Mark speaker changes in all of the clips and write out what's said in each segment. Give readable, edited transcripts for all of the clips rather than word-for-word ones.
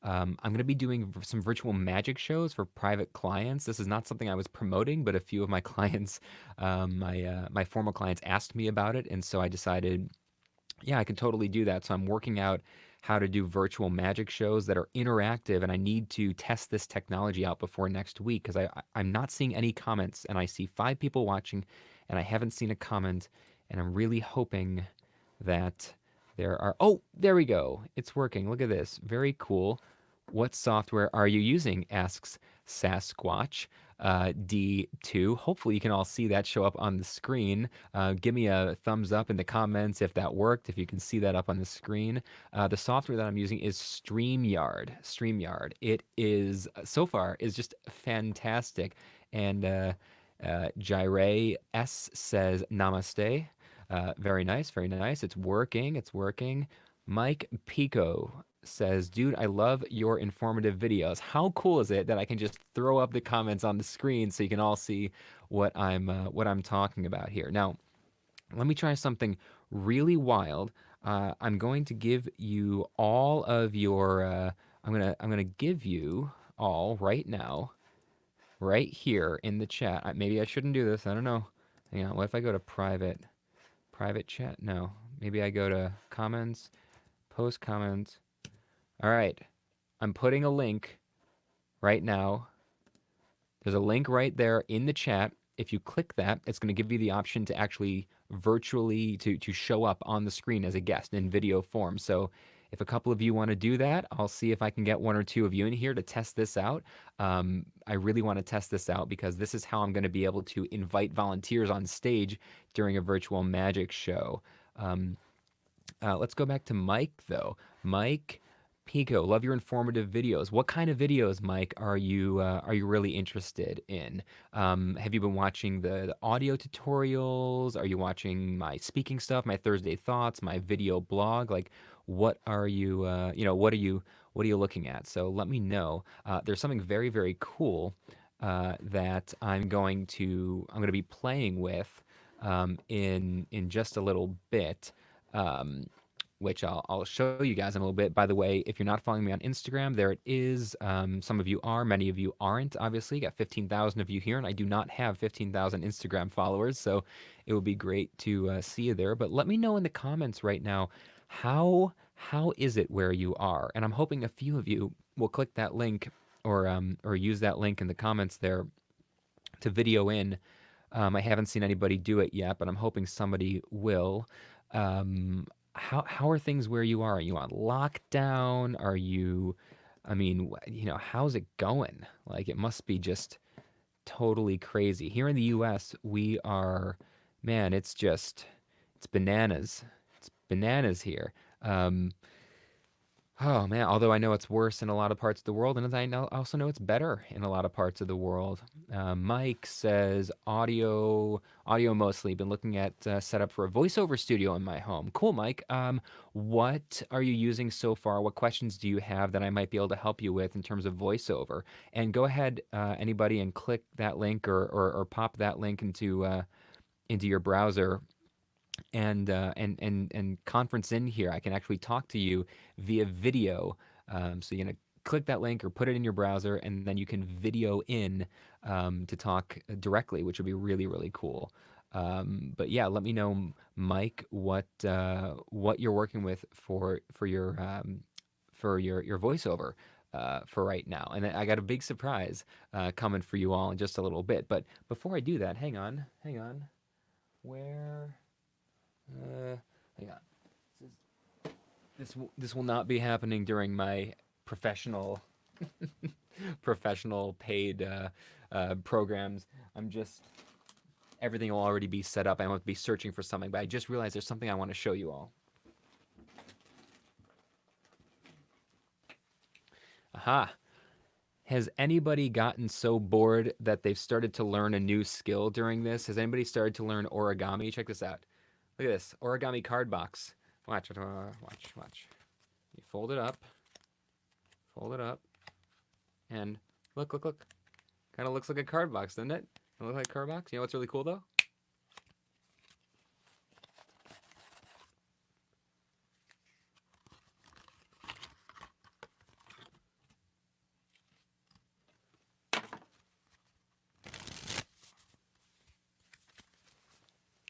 Speaker 1: I'm going to be doing some virtual magic shows for private clients. This is not something I was promoting, but a few of my clients, my former clients asked me about it, and so I decided, yeah, I can totally do that. So I'm working out how to do virtual magic shows that are interactive, and I need to test this technology out before next week because I'm not seeing any comments, and I see 5 people watching, and I haven't seen a comment, and I'm really hoping that there are. Oh, there we go. It's working. Look at this. Very cool. What software are you using? Asks Sasquatch D2. Hopefully, you can all see that show up on the screen. Give me a thumbs up in the comments if that worked, if you can see that up on the screen. The software that I'm using is StreamYard. StreamYard. It is, so far, is just fantastic. And Jireh S says, Namaste. Very nice, very nice. It's working, it's working. Mike Pico says, dude, I love your informative videos. How cool is it that I can just throw up the comments on the screen so you can all see what I'm talking about here? Now, let me try something really wild. I'm going to give you all of your. I'm gonna give you all right now, right here in the chat. Maybe I shouldn't do this. I don't know. Hang on. What if I go to private? Private chat? No. Maybe I go to comments, post comments. All right. I'm putting a link right now. There's a link right there in the chat. If you click that, it's going to give you the option to actually virtually to show up on the screen as a guest in video form. So if a couple of you want to do that, I'll see if I can get 1 or 2 of you in here to test this out. I really want to test this out because this is how I'm going to be able to invite volunteers on stage during a virtual magic show. Um, let's go back to Mike, though. Mike Pico, love your informative videos. What kind of videos, Mike, are you really interested in? Have you been watching the audio tutorials? Are you watching my speaking stuff, my Thursday thoughts, my video blog? Like, what are you, what are you looking at? So let me know. There's something very, very cool that I'm going to be playing with in just a little bit. Um, which I'll show you guys in a little bit. By the way, if you're not following me on Instagram, there it is. Some of you are, many of you aren't, obviously. Got 15,000 of you here, and I do not have 15,000 Instagram followers, so it would be great to see you there. But let me know in the comments right now, how is it where you are? And I'm hoping a few of you will click that link or use that link in the comments there to video in. I haven't seen anybody do it yet, but I'm hoping somebody will. Um, how are things where you are? Are you on lockdown? Are you, I mean, how's it going? Like, it must be just totally crazy. Here in the US, we are, man, it's bananas. It's bananas here. Um, Oh man, although I know it's worse in a lot of parts of the world, and as I also know it's better in a lot of parts of the world. Mike says audio mostly. Been looking at setup for a voiceover studio in my home. Cool, Mike. What are you using so far? What questions do you have that I might be able to help you with in terms of voiceover? And go ahead, anybody, and click that link or pop that link into your browser and conference in here. I can actually talk to you via video. So you're gonna click that link or put it in your browser, and then you can video in to talk directly, which would be really really cool. But yeah, let me know, Mike, what you're working with for your voiceover. For right now, and I got a big surprise coming for you all in just a little bit. But before I do that, hang on, where? Uh, hang on. This will not be happening during my professional professional paid programs. I'm just everything will already be set up. I won't be searching for something, but I just realized there's something I want to show you all. Aha. Has anybody gotten so bored that they've started to learn a new skill during this? Has anybody started to learn origami? Check this out. Look at this origami card box. Watch, watch. You fold it up, and look. Kind of looks like a card box, doesn't it? It look like a card box. You know what's really cool though?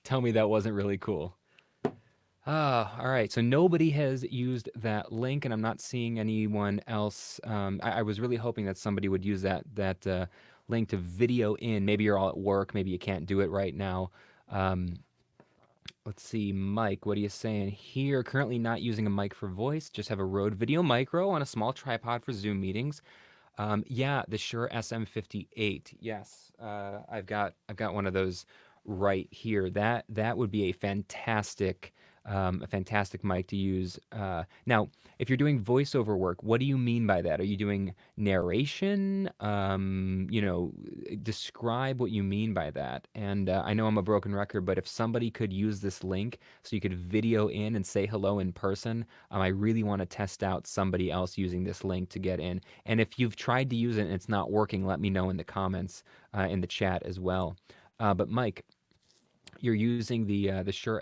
Speaker 1: Tell me that wasn't really cool. Ah, all right. So nobody has used that link, and I'm not seeing anyone else. I was really hoping that somebody would use that link to video in. Maybe you're all at work. Maybe you can't do it right now. Um, let's see, Mike. What are you saying here? Currently not using a mic for voice. Just have a Rode Video Micro on a small tripod for Zoom meetings. Yeah, the Shure SM58. Yes, I've got one of those right here. That would be a fantastic mic to use. Now, if you're doing voiceover work, what do you mean by that? Are you doing narration? Describe what you mean by that. And I know I'm a broken record, but if somebody could use this link so you could video in and say hello in person, I really want to test out somebody else using this link to get in. And if you've tried to use it and it's not working, let me know in the comments in the chat as well. But Mike, you're using the Shure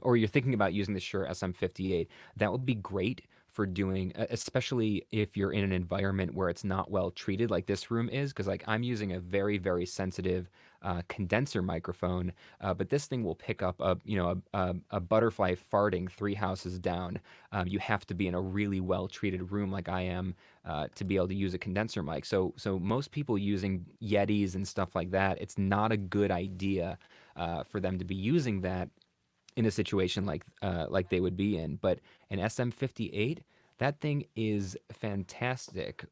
Speaker 1: or you're thinking about using the Shure SM58. That would be great for doing, especially if you're in an environment where it's not well treated, like this room is, because like I'm using a very very sensitive condenser microphone, but this thing will pick up a butterfly farting 3 houses down. You have to be in a really well treated room like I am to be able to use a condenser mic. So most people using Yetis and stuff like that, it's not a good idea for them to be using that in a situation like they would be in. But an SM58, that thing is fantastic.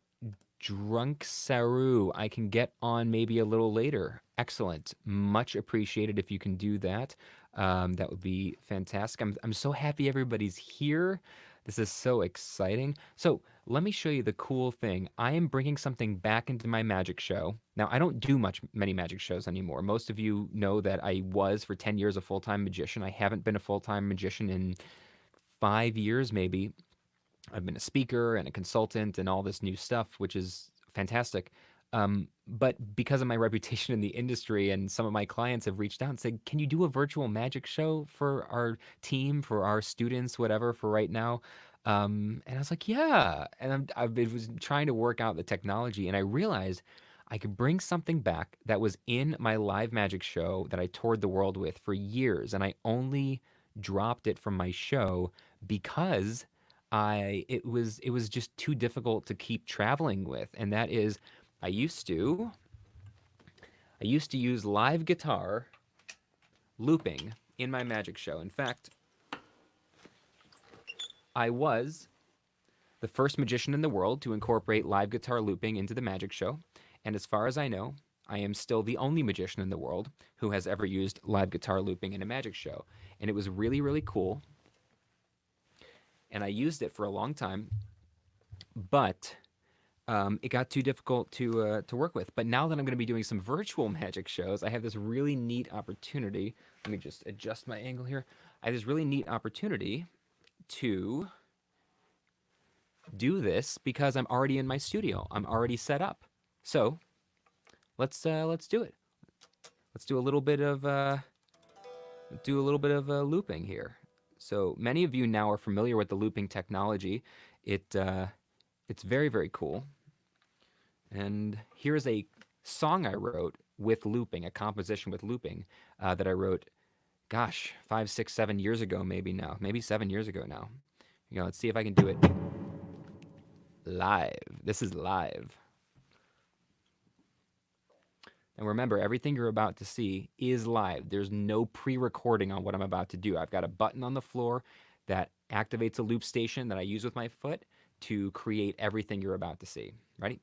Speaker 1: Drunk Saru, I can get on maybe a little later. Excellent. Much appreciated if you can do that. That would be fantastic. I'm so happy everybody's here. This is so exciting. So let me show you the cool thing. I am bringing something back into my magic show. Now, I don't do many magic shows anymore. Most of you know that I was for 10 years a full-time magician. I haven't been a full-time magician in 5 years, maybe. I've been a speaker and a consultant and all this new stuff, which is fantastic. But because of my reputation in the industry and some of my clients have reached out and said, can you do a virtual magic show for our team, for our students, whatever, for right now? And I was like, yeah. And I was trying to work out the technology, and I realized I could bring something back that was in my live magic show that I toured the world with for years. And I only dropped it from my show because it was just too difficult to keep traveling with, and that is I used to I used to use live guitar looping in my magic show. In fact, I was the first magician in the world to incorporate live guitar looping into the magic show, and as far as I know, I am still the only magician in the world who has ever used live guitar looping in a magic show. And it was really, really cool. And I used it for a long time, but it got too difficult to work with. But now that I'm going to be doing some virtual magic shows, I have this really neat opportunity. Let me just adjust my angle here. I have this really neat opportunity to do this because I'm already in my studio. I'm already set up. So let's do it. Let's do a little bit of looping here. So many of you now are familiar with the looping technology. It's very, very cool. And here's a song I wrote with looping, a composition with looping that I wrote, gosh, 5, 6, 7 years ago, maybe now, maybe 7 years ago now. Let's see if I can do it live. This is live. And remember, everything you're about to see is live. There's no pre-recording on what I'm about to do. I've got a button on the floor that activates a loop station that I use with my foot to create everything you're about to see. Ready?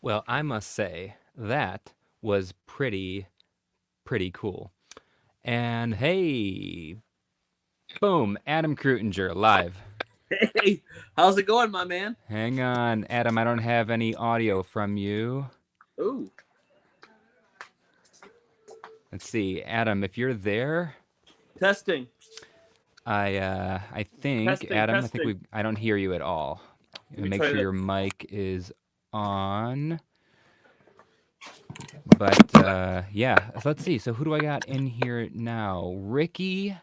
Speaker 1: Well, I must say that was pretty cool. And hey, boom, Adam Krutinger live.
Speaker 2: Hey, how's it going, my man?
Speaker 1: Hang on, Adam, I don't have any audio from you.
Speaker 2: Ooh,
Speaker 1: Let's see, Adam, if you're there,
Speaker 2: testing,
Speaker 1: I think
Speaker 2: testing,
Speaker 1: Adam,
Speaker 2: testing.
Speaker 1: I don't hear you at all.
Speaker 2: Let me
Speaker 1: Make
Speaker 2: try
Speaker 1: sure
Speaker 2: this.
Speaker 1: your mic is on. But yeah, so let's see. So who do I got in here now? Ricky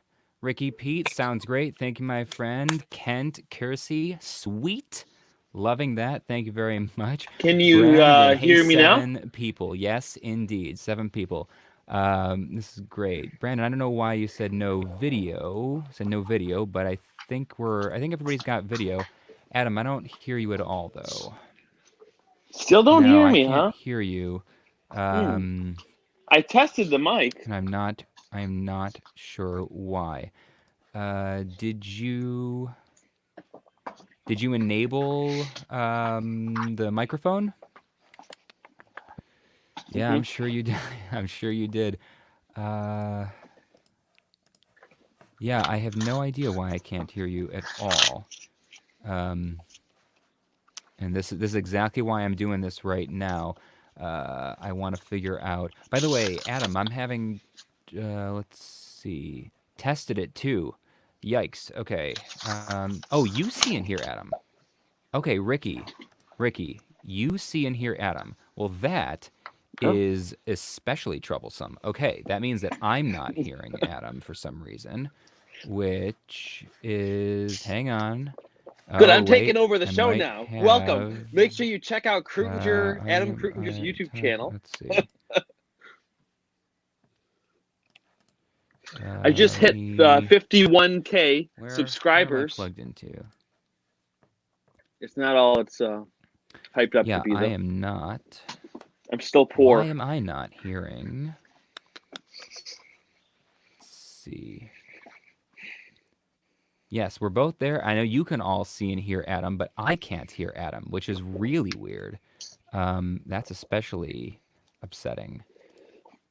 Speaker 1: Pete, sounds great. Thank you, my friend. Kent Kersey, sweet. Loving that. Thank you very much.
Speaker 2: Can you
Speaker 1: Brandon, hey,
Speaker 2: hear me now?
Speaker 1: 7 people. Yes, indeed, 7 people. This is great. Brandon, I don't know why you said no video. Said no video, but I think everybody's got video. Adam, I don't hear you at all though.
Speaker 2: Still don't
Speaker 1: No,
Speaker 2: hear
Speaker 1: I
Speaker 2: me,
Speaker 1: can't
Speaker 2: huh?
Speaker 1: hear you.
Speaker 2: Hmm.
Speaker 1: Um,
Speaker 2: I tested the mic.
Speaker 1: and I'm not sure why. Did you enable the microphone? Yeah,
Speaker 2: Hmm.
Speaker 1: I'm sure you did. I'm sure you did. Uh, yeah, I have no idea why I can't hear you at all. Um, and this is exactly why I'm doing this right now. I want to figure out. By the way, Adam, I'm having. Let's see. Tested it too. Yikes. Okay. Oh, you see and hear Adam. Okay, Ricky, you see and hear Adam. Well, that
Speaker 2: Huh?
Speaker 1: is especially troublesome. Okay, that means that I'm not hearing Adam for some reason, which is, hang on.
Speaker 2: Good.
Speaker 1: Oh,
Speaker 2: I'm taking
Speaker 1: wait,
Speaker 2: over the
Speaker 1: I
Speaker 2: show
Speaker 1: might
Speaker 2: now. Welcome.
Speaker 1: have,
Speaker 2: Make sure you check out Adam
Speaker 1: I,
Speaker 2: Krutinger's YouTube channel.
Speaker 1: let's see.
Speaker 2: I just
Speaker 1: Let
Speaker 2: hit
Speaker 1: me,
Speaker 2: 51K
Speaker 1: where am I
Speaker 2: subscribers.
Speaker 1: plugged into?
Speaker 2: It's not all it's hyped up to
Speaker 1: Yeah,
Speaker 2: be,
Speaker 1: I
Speaker 2: though.
Speaker 1: am not.
Speaker 2: I'm still
Speaker 1: Why
Speaker 2: poor.
Speaker 1: am I not hearing? Let's see. Yes, we're both there. I know you can all see and hear Adam, but I can't hear Adam, which is really weird. That's especially upsetting.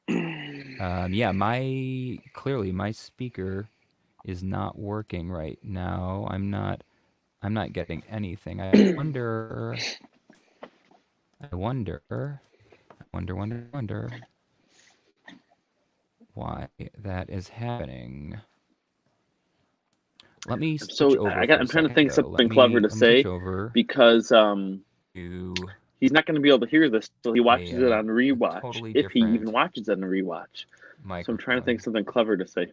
Speaker 1: Yeah, clearly my speaker is not working right now. I'm not getting anything. I wonder why that is happening. Let me switch over for a
Speaker 2: I'm trying to
Speaker 1: second
Speaker 2: think
Speaker 1: though.
Speaker 2: something clever to
Speaker 1: Let me switch
Speaker 2: say
Speaker 1: over
Speaker 2: because
Speaker 1: to
Speaker 2: he's not going to be able to hear this till he watches it on
Speaker 1: a
Speaker 2: rewatch,
Speaker 1: totally
Speaker 2: if he even
Speaker 1: different
Speaker 2: watches it on rewatch. So I'm trying to think
Speaker 1: microphone.
Speaker 2: something clever to say.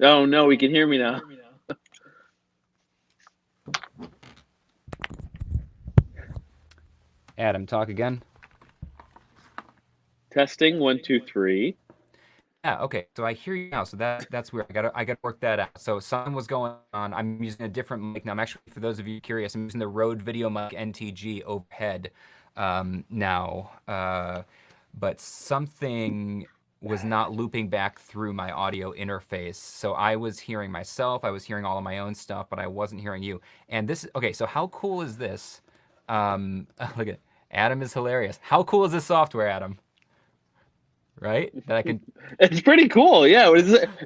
Speaker 2: Oh no, he can hear me now.
Speaker 1: Adam, talk again.
Speaker 2: Testing 1, 2, 3.
Speaker 1: Yeah, okay. So I hear you now. So that's weird. I gotta work that out. So something was going on. I'm using a different mic now. I'm actually, for those of you curious, I'm using the Rode Video Mic NTG overhead now. But something was not looping back through my audio interface. So I was hearing myself. I was hearing all of my own stuff, but I wasn't hearing you. And this, okay. So how cool is this? Look at Adam is hilarious. How cool is this software, Adam? Right? That I can.
Speaker 2: It's pretty cool. Yeah.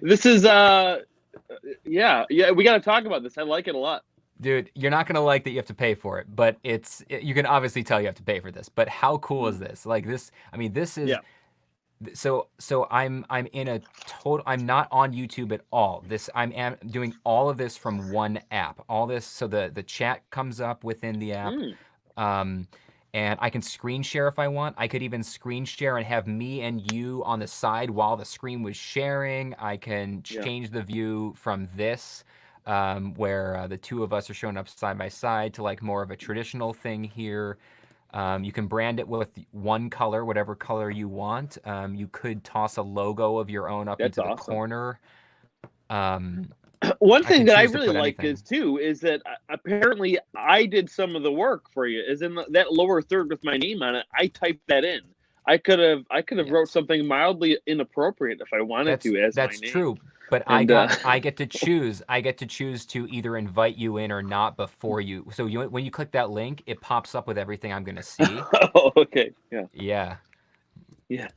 Speaker 2: This is yeah. We got to talk about this. I like it a lot.
Speaker 1: Dude, you're not gonna like that you have to pay for it, but you can obviously tell you have to pay for this. But how cool is this? Like this, I mean, this is
Speaker 2: Yeah.
Speaker 1: so I'm in a total. I'm not on YouTube at all. I'm doing all of this from one app. All this, so the chat comes up within the app.
Speaker 2: Mm.
Speaker 1: Um, and I can screen share if I want. I could even screen share and have me and you on the side while the screen was sharing. I can
Speaker 2: Yeah.
Speaker 1: change the view from this, where the two of us are showing up side by side, to like more of a traditional thing here. You can brand it with one color, whatever color you want. You could toss a logo of your own up
Speaker 2: That's
Speaker 1: into the
Speaker 2: awesome.
Speaker 1: corner. Um,
Speaker 2: One
Speaker 1: I
Speaker 2: thing
Speaker 1: can
Speaker 2: that I
Speaker 1: choose to
Speaker 2: really
Speaker 1: put
Speaker 2: like
Speaker 1: anything.
Speaker 2: is that apparently I did some of the work for you. Is in that lower third with my name on it. I typed that in. I could have wrote
Speaker 1: Yes.
Speaker 2: something mildly inappropriate if I wanted to as my
Speaker 1: That's
Speaker 2: name.
Speaker 1: true. But
Speaker 2: And
Speaker 1: I get to choose. I get to choose to either invite you in or not before you. So when you click that link, it pops up with everything I'm gonna see.
Speaker 2: oh, okay, yeah,
Speaker 1: Yeah.
Speaker 2: yeah,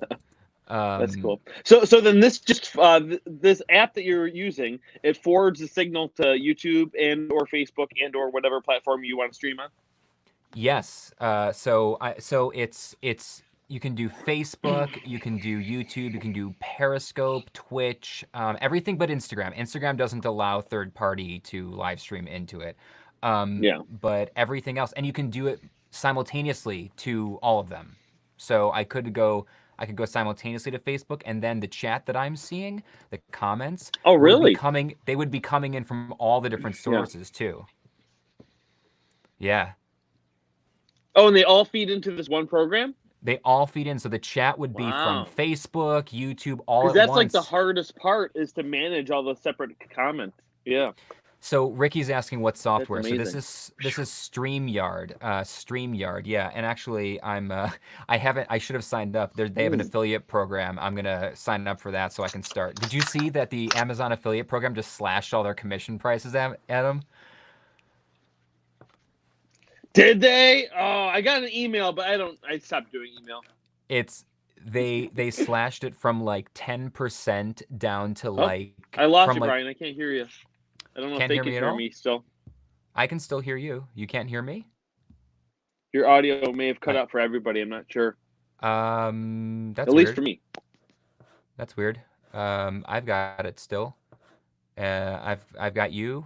Speaker 2: that's
Speaker 1: Um,
Speaker 2: cool. So then this just this app that you're using, it forwards the signal to YouTube and or Facebook and or whatever platform you want to stream on.
Speaker 1: yes. So it's you can do Facebook, you can do YouTube, you can do Periscope, Twitch, everything but Instagram. Instagram doesn't allow third party to live stream into it.
Speaker 2: Yeah.
Speaker 1: But everything else, and you can do it simultaneously to all of them. So I could go simultaneously to Facebook, and then the chat that I'm seeing, the comments
Speaker 2: Oh,
Speaker 1: would be
Speaker 2: really?
Speaker 1: coming. They would be coming in from all the different
Speaker 2: Yeah.
Speaker 1: sources too. Yeah.
Speaker 2: Oh, and they all feed into this one program?
Speaker 1: They all feed in. So the chat would be from
Speaker 2: Wow.
Speaker 1: Facebook, YouTube, all
Speaker 2: Because
Speaker 1: at
Speaker 2: that's like the
Speaker 1: once.
Speaker 2: hardest part is to manage all the separate comments. Yeah,
Speaker 1: So Ricky's asking what
Speaker 2: that's
Speaker 1: software. So
Speaker 2: amazing.
Speaker 1: this is StreamYard. StreamYard, yeah. And actually, I should have signed up. They have an
Speaker 2: Mm.
Speaker 1: affiliate program. I'm gonna sign up for that so I can start. Did you see that the Amazon affiliate program just slashed all their commission prices, Adam?
Speaker 2: Did they? Oh, I got an email, but I stopped doing email.
Speaker 1: It's they slashed it from like 10% down to
Speaker 2: Oh,
Speaker 1: like
Speaker 2: I lost
Speaker 1: from
Speaker 2: you,
Speaker 1: like
Speaker 2: Brian. I can't hear you. I don't know if
Speaker 1: can't
Speaker 2: they
Speaker 1: hear
Speaker 2: can
Speaker 1: me at
Speaker 2: hear
Speaker 1: all?
Speaker 2: me still.
Speaker 1: I can still hear you. You can't hear me?
Speaker 2: Your audio may have cut
Speaker 1: I,
Speaker 2: out for everybody. I'm not sure.
Speaker 1: that's
Speaker 2: At least
Speaker 1: weird.
Speaker 2: for me.
Speaker 1: That's weird. I've got it still. I've got you.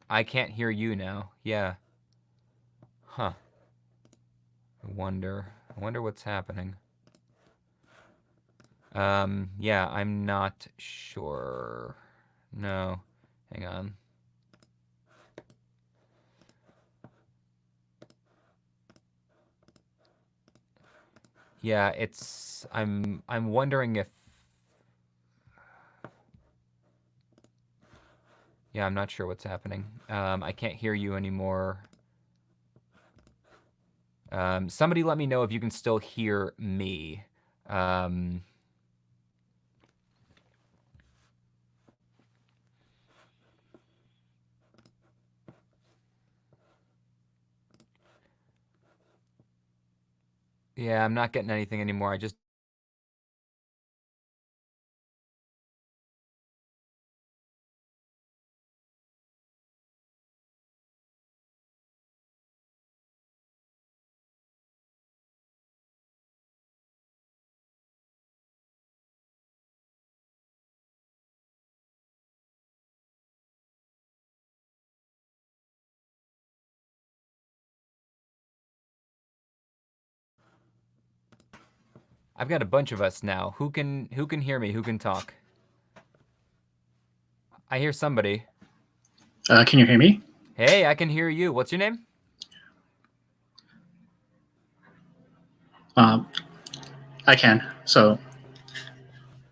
Speaker 1: I can't hear you now. Yeah. Huh. I wonder what's happening. Yeah, I'm not sure. No. Hang on. Yeah, I'm wondering if yeah, I'm not sure what's happening. I can't hear you anymore. Somebody let me know if you can still hear me. Yeah, I'm not getting anything anymore. I just I've got a bunch of us now. Who can hear me? Who can talk? I hear somebody.
Speaker 3: Can you hear me?
Speaker 1: Hey, I can hear you. What's your name?
Speaker 3: I can. So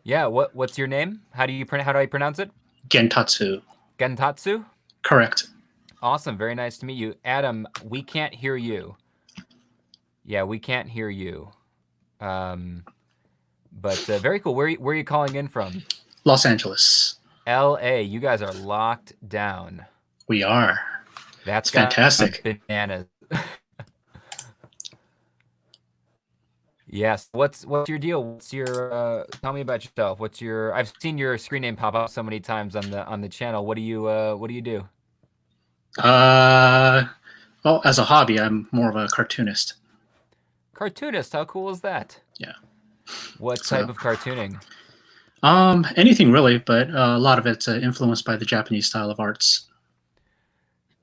Speaker 1: Yeah, what's your name? How do I pronounce it?
Speaker 3: Gentatsu.
Speaker 1: Gentatsu?
Speaker 3: Correct.
Speaker 1: Awesome. Very nice to meet you. Adam, we can't hear you. Yeah, we can't hear you. But very cool. Where are you calling in from?
Speaker 3: Los Angeles.
Speaker 1: LA. You guys are locked down.
Speaker 3: We are.
Speaker 1: That's
Speaker 3: It's fantastic.
Speaker 1: bananas. Yes. What's your deal? What's your tell me about yourself. I've seen your screen name pop up so many times on the channel. What do you do?
Speaker 3: Well, as a hobby, I'm more of a cartoonist.
Speaker 1: Cartoonist, how cool is that?
Speaker 3: Yeah.
Speaker 1: What type of cartooning?
Speaker 3: Anything really, but a lot of it's influenced by the Japanese style of arts.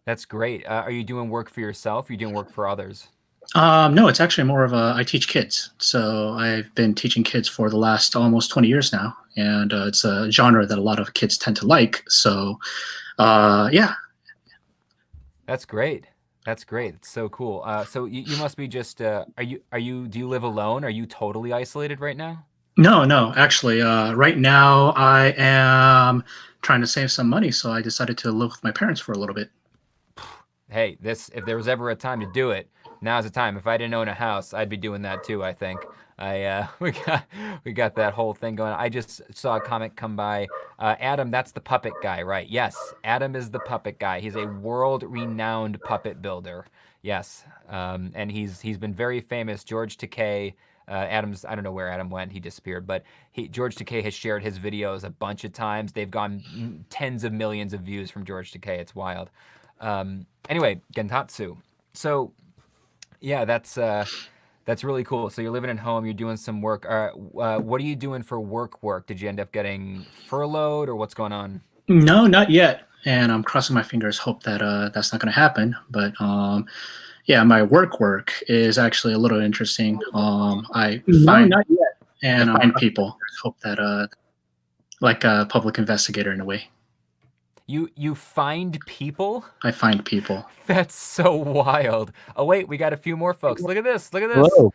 Speaker 1: That's great. Are you doing work for yourself? Or are you doing work for others?
Speaker 3: No, it's actually more of I teach kids. So I've been teaching kids for the last almost 20 years now, and it's a genre that a lot of kids tend to like. So, yeah.
Speaker 1: That's great. That's great. It's so cool. So you must be just do you live alone? Are you totally isolated right now?
Speaker 3: No, actually, right now I am trying to save some money, so I decided to live with my parents for a little bit.
Speaker 1: Hey, if there was ever a time to do it, now's the time. If I didn't own a house, I'd be doing that too, I think. We got that whole thing going. I just saw a comment come by. Adam, that's the puppet guy, right? Yes, Adam is the puppet guy. He's a world-renowned puppet builder. Yes, and he's been very famous. George Takei, Adam's, I don't know where Adam went. He disappeared, but George Takei has shared his videos a bunch of times. They've gone tens of millions of views from George Takei. It's wild. Anyway, Gentatsu. So, yeah, that's really cool. So you're living at home. You're doing some work. What are you doing for work? Did you end up getting furloughed, or what's going on?
Speaker 3: No, not yet. And I'm crossing my fingers, hope that that's not going to happen. But yeah, my work is actually a little interesting. I find
Speaker 2: not yet.
Speaker 3: and find people. Hope that like a public investigator in a way.
Speaker 1: You find people?
Speaker 3: I find people.
Speaker 1: That's so wild. Oh wait, we got a few more folks. Look at this. Look at this.
Speaker 4: Hello.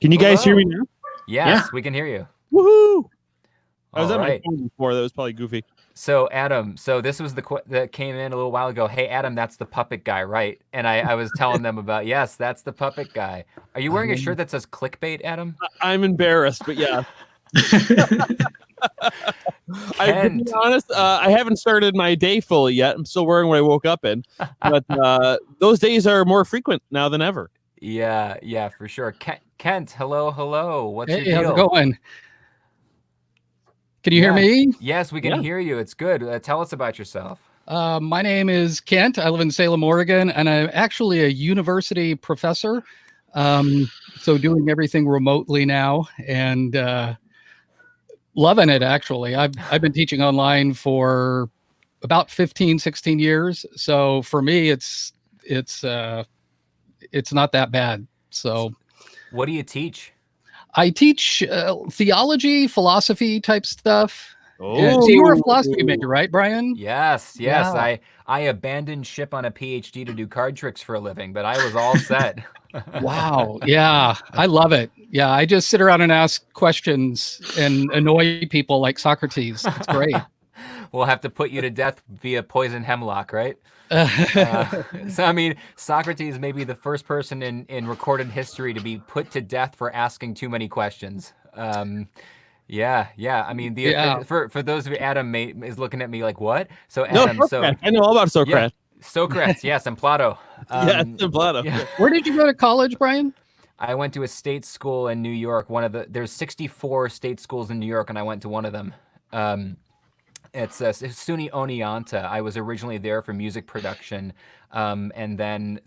Speaker 4: Can you guys hear me now?
Speaker 1: Yes,
Speaker 3: Yeah.
Speaker 1: we can hear you.
Speaker 4: Woohoo! I was
Speaker 1: All
Speaker 4: on
Speaker 1: right.
Speaker 4: my phone before. That was probably goofy.
Speaker 1: So Adam, so this was that came in a little while ago. Hey Adam, that's the puppet guy, right? And I was telling them about, yes, that's the puppet guy. Are you wearing a shirt that says clickbait, Adam?
Speaker 4: I'm embarrassed, but yeah. To be honest, I haven't started my day fully yet. I'm still wearing what I woke up in, but those days are more frequent now than ever.
Speaker 1: Yeah, for sure. Kent, hello. What's your
Speaker 5: Hey, how's
Speaker 1: deal?
Speaker 5: it going? Can you hear me?
Speaker 1: Yes, we can hear you. It's good. Tell us about yourself.
Speaker 5: My name is Kent. I live in Salem, Oregon, and I'm actually a university professor. So doing everything remotely now, and loving it, actually. I've been teaching online for about 15, 16 years. So for me, it's not that bad. So
Speaker 1: what do you teach?
Speaker 5: I teach theology, philosophy type stuff.
Speaker 4: Oh,
Speaker 5: Yeah. So you were a philosophy major, right, Brian?
Speaker 1: Yes.
Speaker 5: Yeah.
Speaker 1: I abandoned ship on a PhD to do card tricks for a living, but I was all set.
Speaker 5: Wow. Yeah. I love it. Yeah. I just sit around and ask questions and annoy people like Socrates. It's great.
Speaker 1: We'll have to put you to death via poison hemlock, right? So, I mean, Socrates may be the first person in recorded history to be put to death for asking too many questions. Yeah. I mean, for those of you, Adam is looking at me like, what? So, Adam,
Speaker 4: I know all about Socrates.
Speaker 1: Yeah, Socrates, yes, and Plato.
Speaker 4: Yes, and Plato.
Speaker 1: Yeah.
Speaker 5: Where did you go to college, Brian?
Speaker 1: I went to a state school in New York. There's 64 state schools in New York, and I went to one of them. It's SUNY Oneonta. I was originally there for music production, and then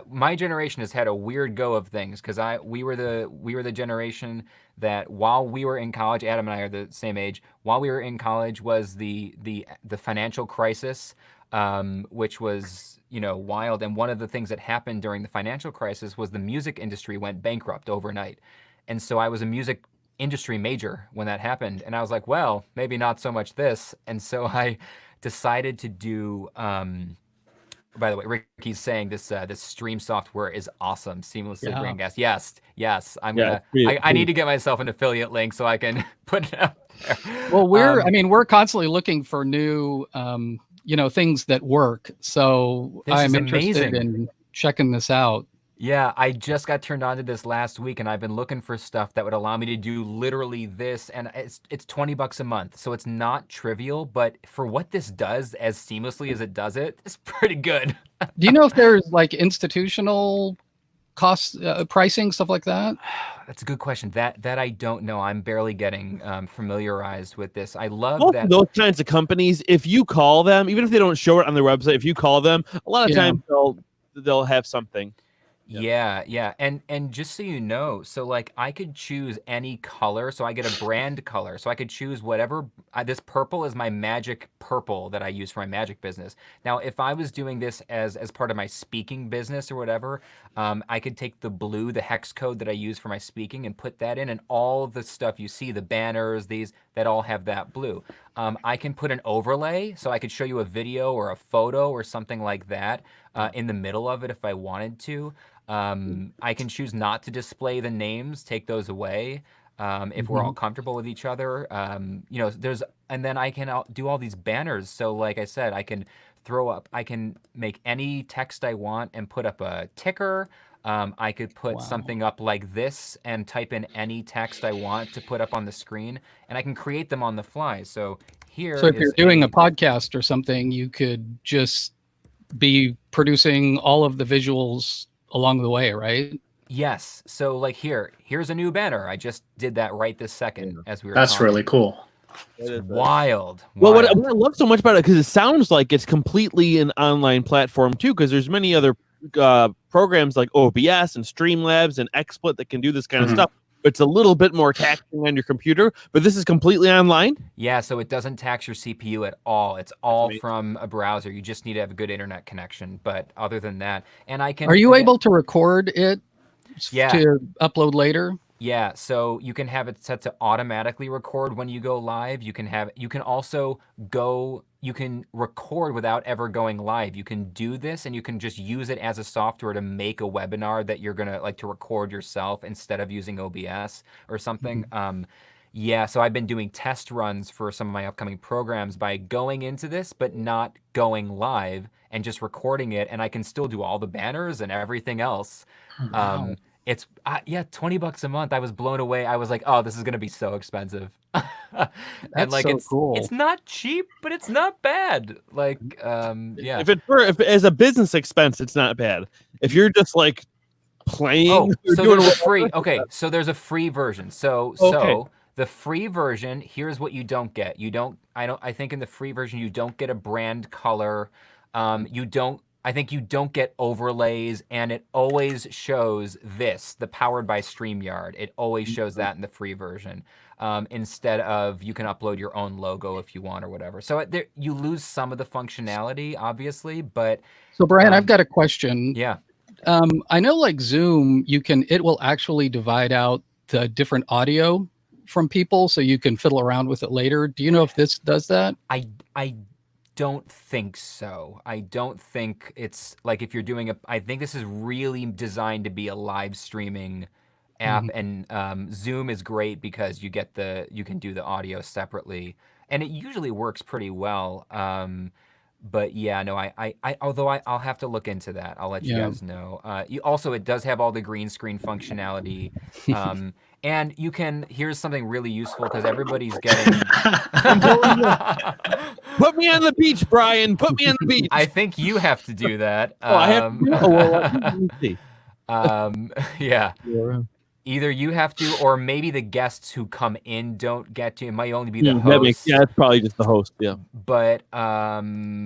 Speaker 1: my generation has had a weird go of things because we were the generation that while we were in college, Adam and I are the same age. While we were in college was the financial crisis, which was wild. And one of the things that happened during the financial crisis was the music industry went bankrupt overnight, and so I was a music industry major when that happened, and I was like, well, maybe not so much this. And so I decided to do by the way, Ricky's saying this stream software is awesome, seamlessly bring gas. Yes, I need to get myself an affiliate link so I can put it out there.
Speaker 5: Well, we're constantly looking for new things that work, so I'm interested in checking this out.
Speaker 1: Yeah, I just got turned on to this last week, and I've been looking for stuff that would allow me to do literally this, and it's $20 a month, so it's not trivial, but for what this does as seamlessly as it does it, it's pretty good.
Speaker 5: Do you know if there's like institutional cost pricing, stuff like that?
Speaker 1: That's a good question. That I don't know. I'm barely getting familiarized with this. I love
Speaker 4: Both
Speaker 1: that
Speaker 4: those kinds of companies, if you call them, even if they don't show it on their website, if you call them, a lot of times they'll have something.
Speaker 1: Yeah. And just so you know, so like I could choose any color. So I get a brand color. So I could choose whatever. This purple is my magic purple that I use for my magic business. Now, if I was doing this as part of my speaking business or whatever, I could take the blue, the hex code that I use for my speaking, and put that in, and all of the stuff you see, the banners, that all have that blue. I can put an overlay, so I could show you a video or a photo or something like that in the middle of it if I wanted to. I can choose not to display the names, take those away if we're all comfortable with each other. And then I can do all these banners. So like I said, I can throw up. I can make any text I want and put up a ticker. I could put something up like this and type in any text I want to put up on the screen, and I can create them on the fly. So here,
Speaker 5: so if you're doing a podcast or something, you could just be producing all of the visuals along the way, right?
Speaker 1: Yes. So like here's a new banner. I just did that right this second as we were
Speaker 3: That's
Speaker 1: talking.
Speaker 3: really cool.
Speaker 1: It's wild.
Speaker 4: Well, what I love so much about it, because it sounds like it's completely an online platform too, because there's many other programs like OBS and Streamlabs and XSplit that can do this kind of stuff. It's a little bit more taxing on your computer, but this is completely online.
Speaker 1: Yeah, so it doesn't tax your CPU at all. It's all from a browser. You just need to have a good internet connection. But other than that, and I can.
Speaker 5: Are you able to record it to upload later?
Speaker 1: Yeah, so you can have it set to automatically record when you go live. You can also you can record without ever going live. You can do this and you can just use it as a software to make a webinar that you're gonna like to record yourself instead of using OBS or something. Yeah, so I've been doing test runs for some of my upcoming programs by going into this, but not going live and just recording it. And I can still do all the banners and everything else.
Speaker 5: Wow.
Speaker 1: It's $20 a month. I was blown away. I was like, oh, this is gonna be so expensive. And like,
Speaker 5: so cool.
Speaker 1: It's not cheap, but it's not bad. Like, yeah.
Speaker 4: If as a business expense, it's not bad. If you're just like playing,
Speaker 1: so there's a free. Okay, so there's a free version. So the free version. Here's what you don't get. I think in the free version you don't get a brand color. I think you don't get overlays, and it always shows the powered by StreamYard. It always shows that in the free version, instead of you can upload your own logo if you want or whatever. So you lose some of the functionality, obviously, but.
Speaker 5: So Brian, I've got a question.
Speaker 1: Yeah.
Speaker 5: I know like Zoom, it will actually divide out the different audio from people, so you can fiddle around with it later. Do you know if this does that?
Speaker 1: I don't think so. I don't think it's like if you're doing I think this is really designed to be a live streaming app, and Zoom is great because you can do the audio separately, and it usually works pretty well. But yeah, no, I'll have to look into that. I'll let you guys know. It does have all the green screen functionality. And here's something really useful because everybody's getting.
Speaker 4: Put me on the beach, Brian. Put me on the beach.
Speaker 1: I think you have to do that.
Speaker 4: I have to.
Speaker 1: Yeah. Either you have to, or maybe the guests who come in don't get to. It might only be the host.
Speaker 4: It's probably just the host. Yeah.
Speaker 1: But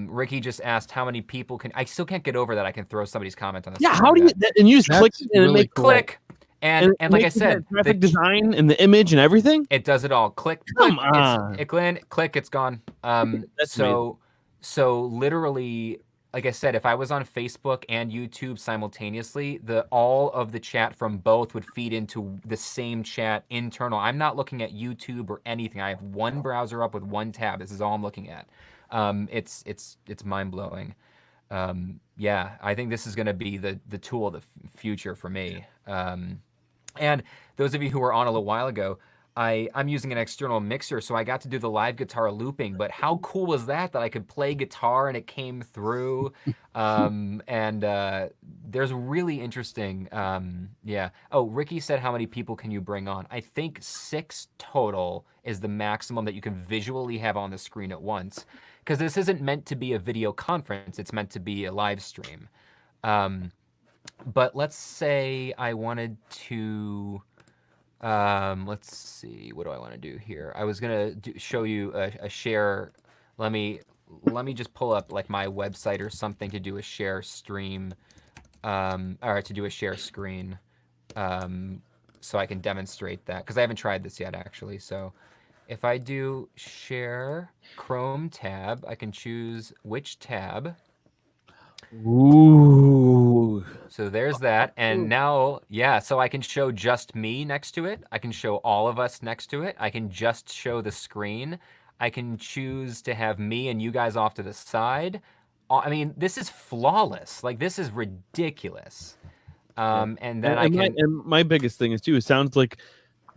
Speaker 1: Ricky just asked how many people can. I still can't get over that. I can throw somebody's comment on the.
Speaker 4: Yeah. How do you? And you just click and make
Speaker 1: click. And like I said,
Speaker 4: graphic design and the image and everything.
Speaker 1: It does it all. Click.
Speaker 4: Come on.
Speaker 1: Click. It's gone. So literally, like I said, if I was on Facebook and YouTube simultaneously, all of the chat from both would feed into the same chat internal. I'm not looking at YouTube or anything. I have one browser up with one tab. This is all I'm looking at. It's mind blowing. Yeah, I think this is going to be the tool of the future for me. And those of you who were on a little while ago, I'm using an external mixer, so I got to do the live guitar looping. But how cool was that I could play guitar and it came through? And there's really interesting, yeah. Oh, Ricky said, how many people can you bring on? I think 6 total is the maximum that you can visually have on the screen at once. Because this isn't meant to be a video conference. It's meant to be a live stream. But let's say I wanted to, let's see, what do I want to do here? I was going to show you a share. Let me just pull up like my website or something to do a share stream, or to do a share screen, so I can demonstrate that. Because I haven't tried this yet, actually. So if I do share Chrome tab, I can choose which tab.
Speaker 4: Ooh.
Speaker 1: So there's that. And now, yeah, so I can show just me next to it. I can show all of us next to it. I can just show the screen. I can choose to have me and you guys off to the side. I mean, this is flawless. Like, this is ridiculous. And then
Speaker 4: and my biggest thing is, too, it sounds like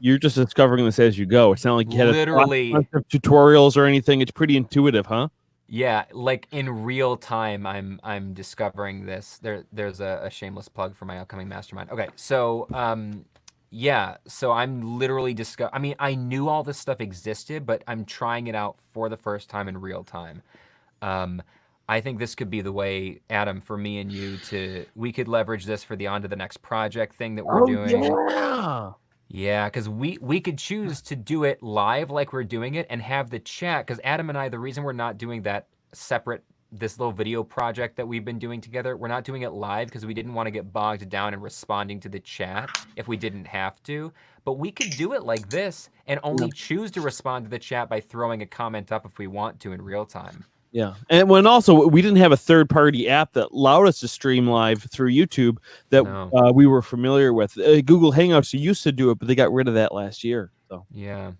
Speaker 4: you're just discovering this as you go. It's not like you had
Speaker 1: literally
Speaker 4: a bunch of tutorials or anything. It's pretty intuitive, huh?
Speaker 1: Yeah, like in real time, I'm discovering this. There's a shameless plug for my upcoming mastermind. Okay, so yeah, so I'm literally I mean, I knew all this stuff existed, but I'm trying it out for the first time in real time. Um, I think this could be the way, Adam, for me and you we could leverage this for the on to the next project thing that we're
Speaker 4: Oh
Speaker 1: doing.
Speaker 4: yeah.
Speaker 1: Yeah, because we could choose to do it live like we're doing it and have the chat. Because Adam and I, the reason we're not doing that separate, this little video project that we've been doing together, we're not doing it live because we didn't want to get bogged down in responding to the chat if we didn't have to. But we could do it like this and only choose to respond to the chat by throwing a comment up if we want to in real time.
Speaker 4: Yeah, and when also we didn't have a third-party app that allowed us to stream live through YouTube that we were familiar with. Google Hangouts used to do it, but they got rid of that last year. So
Speaker 1: yeah,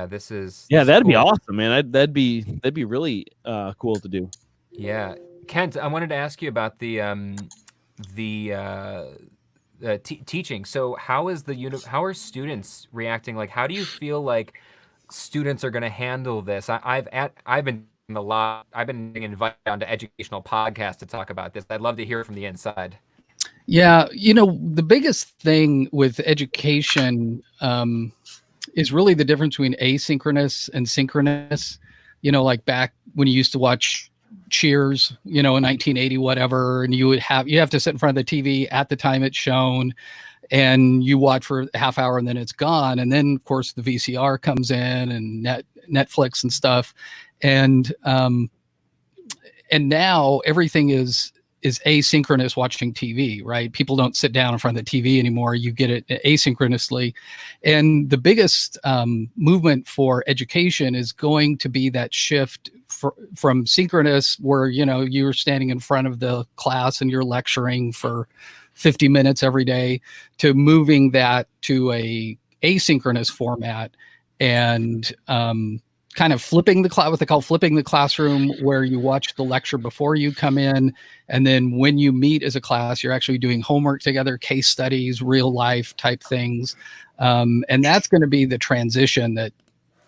Speaker 1: this is
Speaker 4: that'd be
Speaker 1: cool.
Speaker 4: awesome, man. That'd be really cool to do.
Speaker 1: Yeah, Kent, I wanted to ask you about the teaching. So how is how are students reacting? Like, how do you feel like students are going to handle this? I've been I've been invited on to educational podcasts to talk about this. I'd love to hear from the inside.
Speaker 5: Yeah, the biggest thing with education is really the difference between asynchronous and synchronous. Like back when you used to watch Cheers, in 1980, whatever, and you have to sit in front of the TV at the time it's shown, and you watch for a half hour and then it's gone. And then of course the VCR comes in and Netflix and stuff. And now everything is asynchronous watching TV, right? People don't sit down in front of the TV anymore. You get it asynchronously. And the biggest movement for education is going to be that shift from synchronous, where, you're standing in front of the class and you're lecturing for 50 minutes every day, to moving that to a asynchronous format and kind of flipping what they call flipping the classroom, where you watch the lecture before you come in, and then when you meet as a class, you're actually doing homework together, case studies, real life type things. And that's going to be the transition that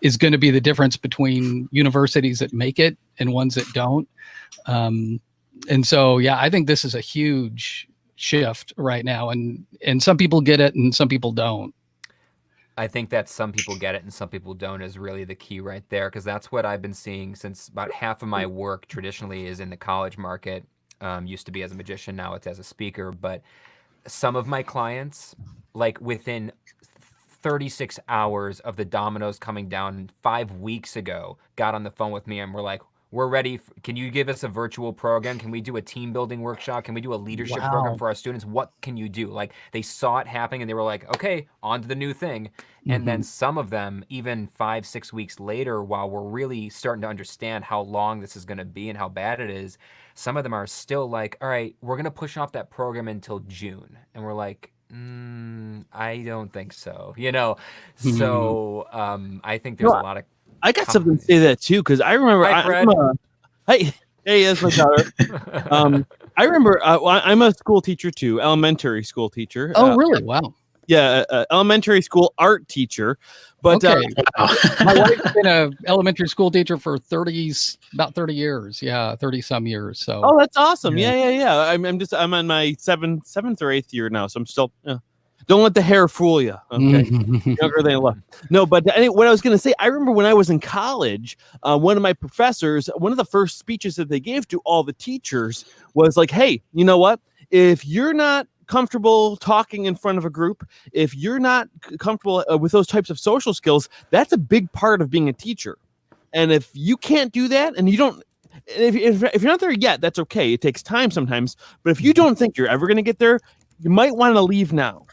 Speaker 5: is going to be the difference between universities that make it and ones that don't. And so, yeah, I think this is a huge shift right now, and some people get it and some people don't.
Speaker 1: I think that some people get it and some people don't is really the key right there, because that's what I've been seeing since about half of my work traditionally is in the college market. Used to be as a magician, now it's as a speaker. But some of my clients, like within 36 hours of the dominoes coming down 5 weeks ago, got on the phone with me and were like, we're ready. Can you give us a virtual program? Can we do a team building workshop? Can we do a leadership program for our students? What can you do? Like, they saw it happening and they were like, okay, on to the new thing. And then some of them, even 5-6 weeks later, while we're really starting to understand how long this is going to be and how bad it is, some of them are still like, all right, we're going to push off that program until June. And we're like, I don't think so. So I think there's a lot of.
Speaker 4: I got something to say that too, because I remember.
Speaker 1: Hi, Fred.
Speaker 4: Hey, that's my daughter. I remember I'm a school teacher too, elementary school teacher.
Speaker 5: Oh, really? Wow.
Speaker 4: Yeah, elementary school art teacher. But
Speaker 5: okay. My wife's been an elementary school teacher for about 30 years. Yeah, 30 some years. So.
Speaker 4: Oh, that's awesome. Yeah. I'm on my seventh or 8th year now, so I'm still. Don't let the hair fool you. Okay, younger than look. No, but anyway, what I was going to say, I remember when I was in college, one of my professors, one of the first speeches that they gave to all the teachers was like, "Hey, you know what? If you're not comfortable talking in front of a group, if you're not comfortable with those types of social skills, that's a big part of being a teacher. And if you can't do that, and you don't." If you're not there yet, that's okay. It takes time sometimes. But if you don't think you're ever going to get there, you might want to leave now.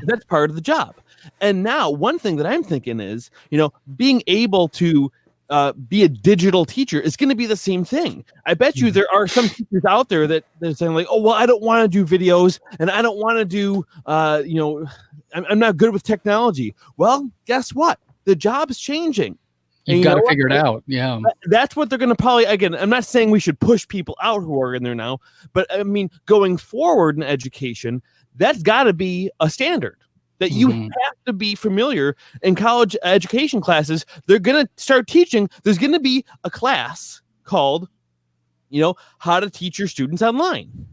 Speaker 4: That's part of the job. And now one thing that I'm thinking is, being able to be a digital teacher is going to be the same thing. I bet you there are some teachers out there that they're saying like, oh, well, I don't want to do videos and I don't want to do, I'm not good with technology. Well, guess what? The job's changing.
Speaker 5: You've got to figure it out. Yeah.
Speaker 4: That's what they're going to probably, again, I'm not saying we should push people out who are in there now, but I mean, going forward in education, that's got to be a standard. that you have to be familiar in college education classes. They're going to start teaching. There's going to be a class called, how to teach your students online.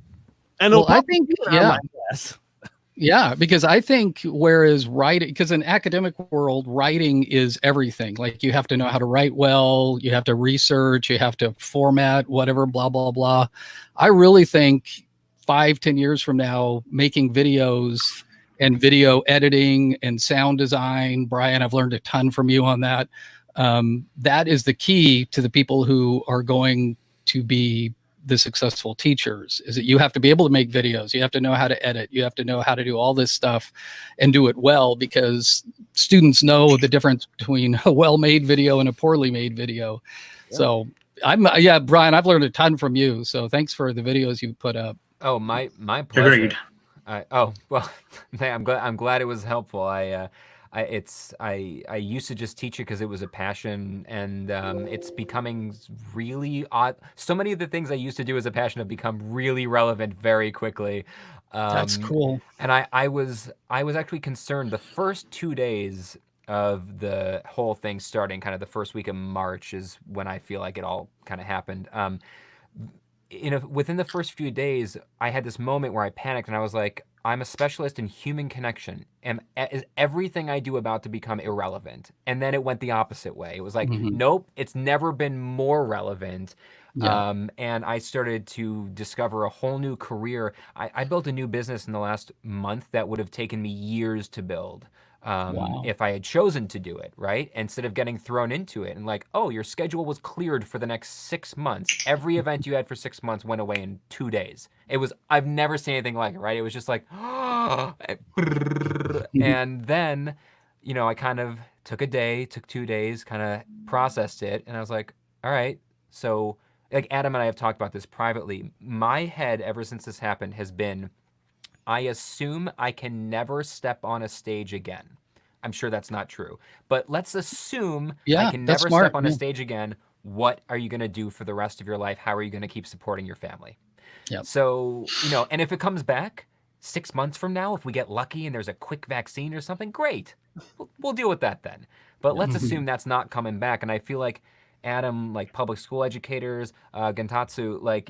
Speaker 4: And
Speaker 5: well, I think,
Speaker 4: online class.
Speaker 5: Yeah, because I think whereas writing, because in academic world, writing is everything. Like you have to know how to write well, you have to research, you have to format, whatever, blah, blah, blah. I really think 5-10 years from now, making videos and video editing and sound design, Brian, I've learned a ton from you on that. That is the key to the people who are going to be the successful teachers, is that you have to be able to make videos. You have to know how to edit. You have to know how to do all this stuff and do it well, because students know the difference between a well-made video and a poorly made video. Yeah. So Brian, I've learned a ton from you. So thanks for the videos you put up.
Speaker 1: Oh, my pleasure.
Speaker 3: Agreed.
Speaker 1: Well, I'm glad it was helpful. I used to just teach it because it was a passion, and it's becoming really odd. So many of the things I used to do as a passion have become really relevant very quickly.
Speaker 5: That's cool.
Speaker 1: And I was actually concerned the first 2 days of the whole thing starting, kind of the first week of March is when I feel like it all kind of happened. Within the first few days, I had this moment where I panicked, and I was like, I'm a specialist in human connection. Is everything I do about to become irrelevant? And then it went the opposite way. It was like, nope, it's never been more relevant. Yeah. And I started to discover a whole new career. I built a new business in the last month that would have taken me years to build. If I had chosen to do it, right? Instead of getting thrown into it and like, oh, your schedule was cleared for the next 6 months. Every event you had for 6 months went away in 2 days. I've never seen anything like it, right? It was just like, and then, I kind of took 2 days, kind of processed it. And I was like, all right. So like Adam and I have talked about this privately. My head ever since this happened has been, I assume I can never step on a stage again. I'm sure that's not true, but let's assume I can never step on a stage again. What are you going to do for the rest of your life? How are you going to keep supporting your family? Yep. So, and if it comes back 6 months from now, if we get lucky and there's a quick vaccine or something, great. We'll deal with that then. But let's assume that's not coming back. And I feel like Adam, like public school educators, Gentatsu, like,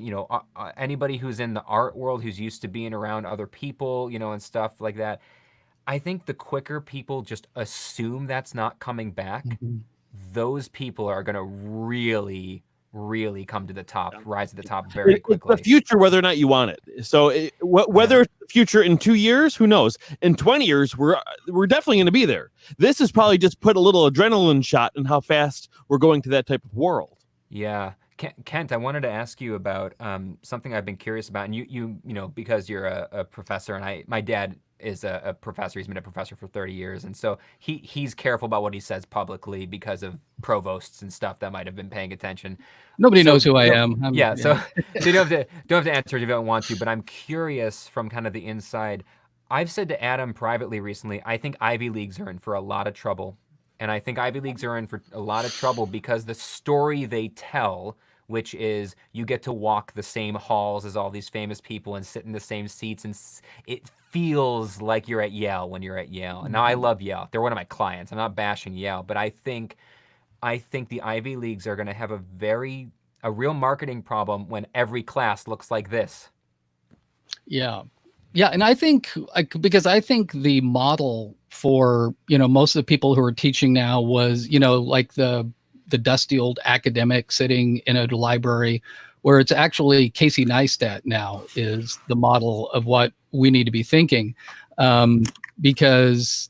Speaker 1: anybody who's in the art world, who's used to being around other people, and stuff like that. I think the quicker people just assume that's not coming back, those people are going to really, really come to the top, rise to the top very quickly.
Speaker 4: It's the future, whether or not you want it. So whether it's the future in 2 years, who knows? In 20 years, we're definitely going to be there. This has probably just put a little adrenaline shot in how fast we're going to that type of world.
Speaker 1: Yeah. Kent, I wanted to ask you about something I've been curious about. And you because you're a professor, and my dad is a professor. He's been a professor for 30 years. And so he's careful about what he says publicly because of provosts and stuff that might have been paying attention.
Speaker 5: Nobody knows who I am.
Speaker 1: So you don't have to answer it if you don't want to, but I'm curious from kind of the inside. I've said to Adam privately recently, I think Ivy Leagues are in for a lot of trouble. And I think Ivy Leagues are in for a lot of trouble because the story they tell, which is you get to walk the same halls as all these famous people and sit in the same seats, and it feels like you're at Yale when you're at Yale. And now I love Yale. They're one of my clients. I'm not bashing Yale, but I think the Ivy Leagues are going to have a real marketing problem when every class looks like this.
Speaker 5: Yeah. Yeah. And I think, because I think the model for, most of the people who are teaching now was, like the dusty old academic sitting in a library, where it's actually Casey Neistat now is the model of what we need to be thinking. Because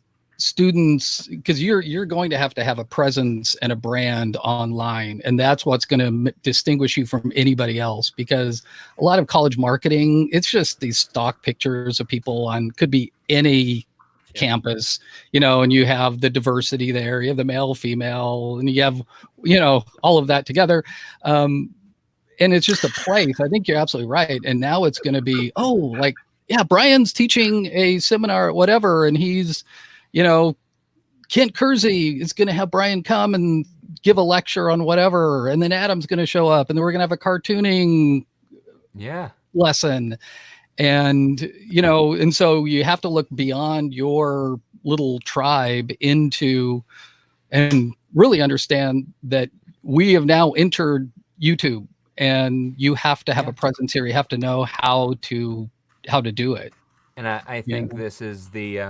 Speaker 5: you're going to have a presence and a brand online, and that's what's going to distinguish you from anybody else. Because a lot of college marketing, it's just these stock pictures of people could be any campus, and you have the diversity there, you have the male, female, and you have, all of that together. And it's just a place. I think you're absolutely right. And now it's going to be, Brian's teaching a seminar or whatever, and he's, Kent Kersey is going to have Brian come and give a lecture on whatever. And then Adam's going to show up, and then we're going to have a cartooning lesson. And, and so you have to look beyond your little tribe into and really understand that we have now entered YouTube, and you have to have a presence here. You have to know how to do it.
Speaker 1: And I think this is the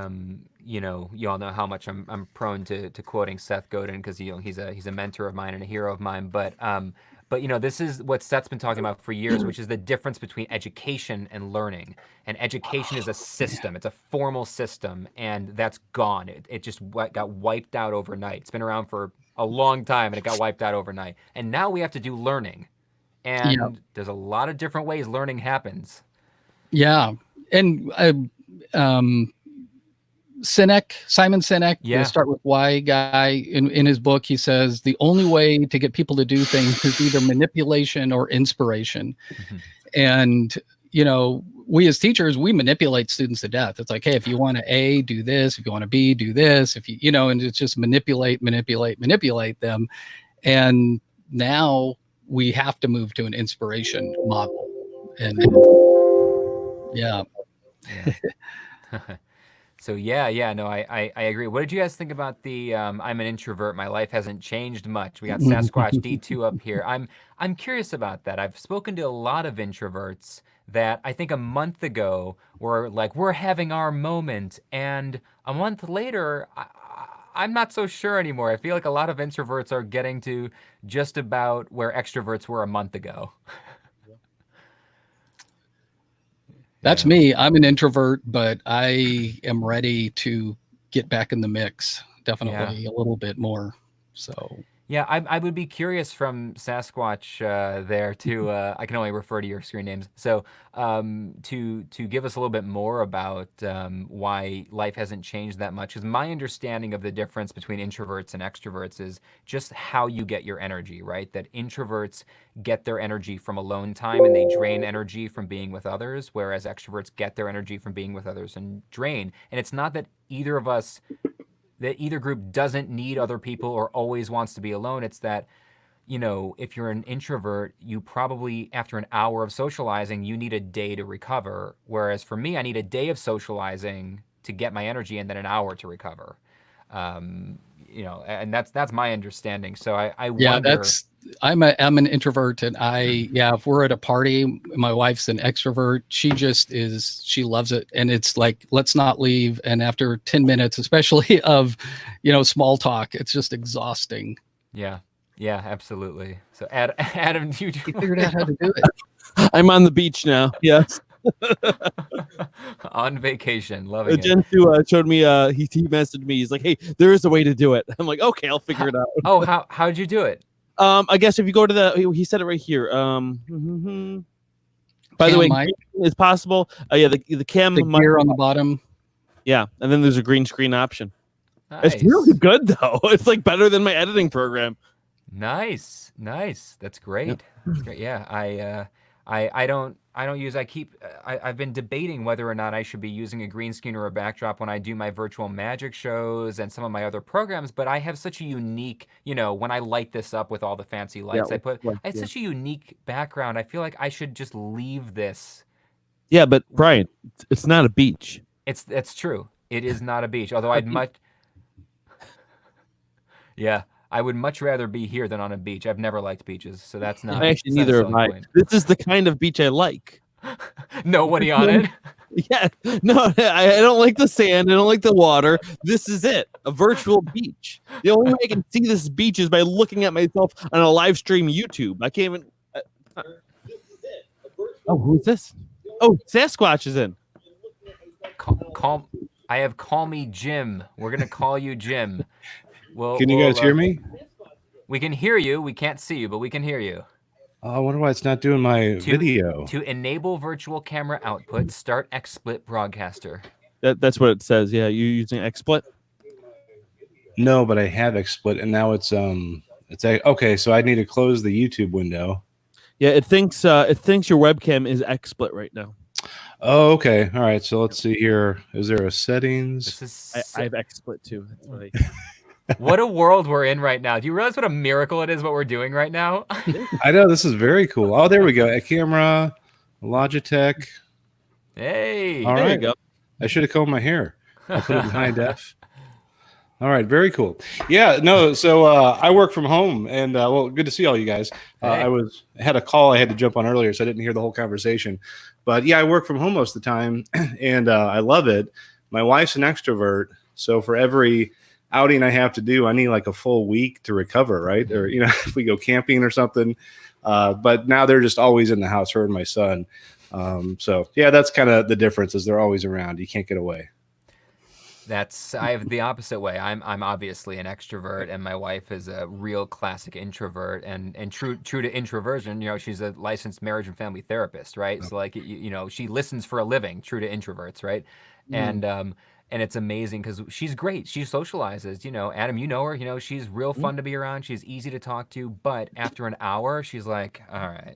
Speaker 1: you know, you all know how much I'm prone to quoting Seth Godin, because he's a mentor of mine and a hero of mine. But you know, this is what Seth's been talking about for years, which is the difference between education and learning. And education is a system; it's a formal system, and that's gone. It just got wiped out overnight. It's been around for a long time, and it got wiped out overnight. And now we have to do learning, and there's a lot of different ways learning happens.
Speaker 5: Yeah, and Simon Sinek, the Start With Why guy, in his book, he says the only way to get people to do things is either manipulation or inspiration. And, you know, we as teachers, we manipulate students to death. It's like, hey, if you want to A, do this. If you want to B, do this. If you know, and it's just manipulate them. And now we have to move to an inspiration model. And yeah.
Speaker 1: So no, I agree. What did you guys think about the I'm an introvert, my life hasn't changed much? We got Sasquatch D2 up here. I'm curious about that. I've spoken to a lot of introverts that I think a month ago were like, we're having our moment, and a month later, I'm not so sure anymore. I feel like a lot of introverts are getting to just about where extroverts were a month ago.
Speaker 5: That's me. I'm an introvert, but I am ready to get back in the mix. Definitely a little bit more. So
Speaker 1: yeah, I would be curious from Sasquatch there to I can only refer to your screen names. So to give us a little bit more about why life hasn't changed that much. Because my understanding of the difference between introverts and extroverts is just how you get your energy, right? That introverts get their energy from alone time and they drain energy from being with others, whereas extroverts get their energy from being with others and drain. And it's not that either group doesn't need other people or always wants to be alone. It's that, you know, if you're an introvert, you probably, after an hour of socializing, you need a day to recover. Whereas for me, I need a day of socializing to get my energy and then an hour to recover. You know, and that's my understanding. So I wonder.
Speaker 5: I'm an introvert, and if we're at a party, my wife's an extrovert. She loves it. And it's like, let's not leave. And after 10 minutes, especially of, you know, small talk, it's just exhausting.
Speaker 1: Yeah, absolutely. So Adam, you
Speaker 5: figured out how to do it.
Speaker 4: I'm on the beach now. Yes.
Speaker 1: On vacation, loving it.
Speaker 4: Gen 2 showed me, he messaged me. He's like, hey, there is a way to do it. I'm like, okay, I'll figure it out.
Speaker 1: Oh, how'd you do it?
Speaker 4: I guess if you go to he said it right here. By the way, it's possible. The cam
Speaker 5: gear on the bottom.
Speaker 4: Yeah, and then there's a green screen option.
Speaker 1: Nice.
Speaker 4: It's really good though. It's like better than my editing program.
Speaker 1: Nice. That's great.
Speaker 4: Yep.
Speaker 1: That's great. Yeah, I've been debating whether or not I should be using a green screen or a backdrop when I do my virtual magic shows and some of my other programs, but I have such a unique, you know, when I light this up with all the fancy lights, I have such a unique background. I feel like I should just leave this.
Speaker 4: Yeah, but Brian, it's not a beach.
Speaker 1: It's true. It is not a beach, although I would much rather be here than on a beach. I've never liked beaches, so that's not.
Speaker 4: Actually, neither have I. This is the kind of beach I like.
Speaker 1: Nobody on it.
Speaker 4: Yeah, no, I don't like the sand. I don't like the water. This is it, a virtual beach. The only way I can see this beach is by looking at myself on a live stream YouTube. I can't even. This is it. Oh, who's this? Oh, Sasquatch is in.
Speaker 1: I have call me Jim. We're gonna call you Jim.
Speaker 6: Can you guys hear me?
Speaker 1: We can hear you. We can't see you, but we can hear you.
Speaker 6: I wonder why it's not doing my video.
Speaker 1: To enable virtual camera output, start XSplit Broadcaster.
Speaker 4: That's what it says. Yeah, you using XSplit?
Speaker 6: No, but I have XSplit, and now it's okay. So I need to close the YouTube window.
Speaker 4: Yeah, it thinks your webcam is XSplit right now.
Speaker 6: Oh, okay. All right. So let's see here. Is there a settings?
Speaker 4: I have XSplit too. That's what
Speaker 1: What a world we're in right now. Do you realize what a miracle it is what we're doing right now?
Speaker 6: I know, this is very cool. Oh, there we go. A camera, Logitech.
Speaker 1: Hey.
Speaker 6: All
Speaker 4: there
Speaker 6: right.
Speaker 4: you go.
Speaker 6: I should have combed my hair. I'll put it in high def. All right, very cool. Yeah, no, so I work from home, and well, good to see all you guys.
Speaker 1: Hey.
Speaker 6: I had a call I had to jump on earlier, so I didn't hear the whole conversation. But yeah, I work from home most of the time, and I love it. My wife's an extrovert, so for every outing I have to do, I need like a full week to recover, right? Or if we go camping or something. But now they're just always in the house, her and my son. So yeah, that's kind of the difference, is they're always around. You can't get away.
Speaker 1: I have the opposite way. I'm obviously an extrovert, and my wife is a real classic introvert, and true to introversion. She's a licensed marriage and family therapist, right? So like she listens for a living, true to introverts, right? And it's amazing because she's great. She socializes. Adam, you know her. She's real fun to be around. She's easy to talk to. But after an hour, she's like, all right.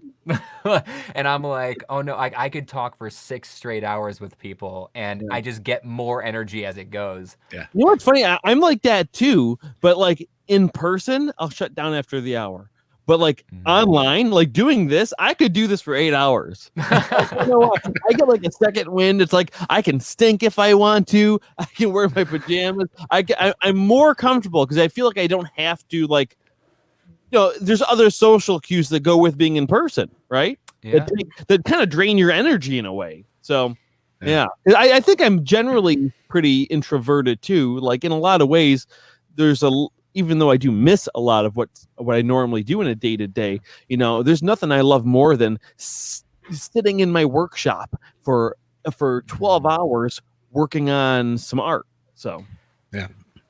Speaker 1: And I'm like, oh no, I could talk for 6 straight hours with people, and I just get more energy as it goes.
Speaker 6: Yeah.
Speaker 4: You know what's funny? I'm like that too, but like in person, I'll shut down after the hour. But like online, like doing this, I could do this for 8 hours. I get like a second wind. It's like I can stink if I want to. I can wear my pajamas. I'm more comfortable because I feel like I don't have to like, there's other social cues that go with being in person, right?
Speaker 1: Yeah.
Speaker 4: That kind of drain your energy in a way. So yeah. I think I'm generally pretty introverted too. Like in a lot of ways, even though I do miss a lot of what I normally do in a day-to-day, there's nothing I love more than sitting in my workshop for 12 hours working on some art. So,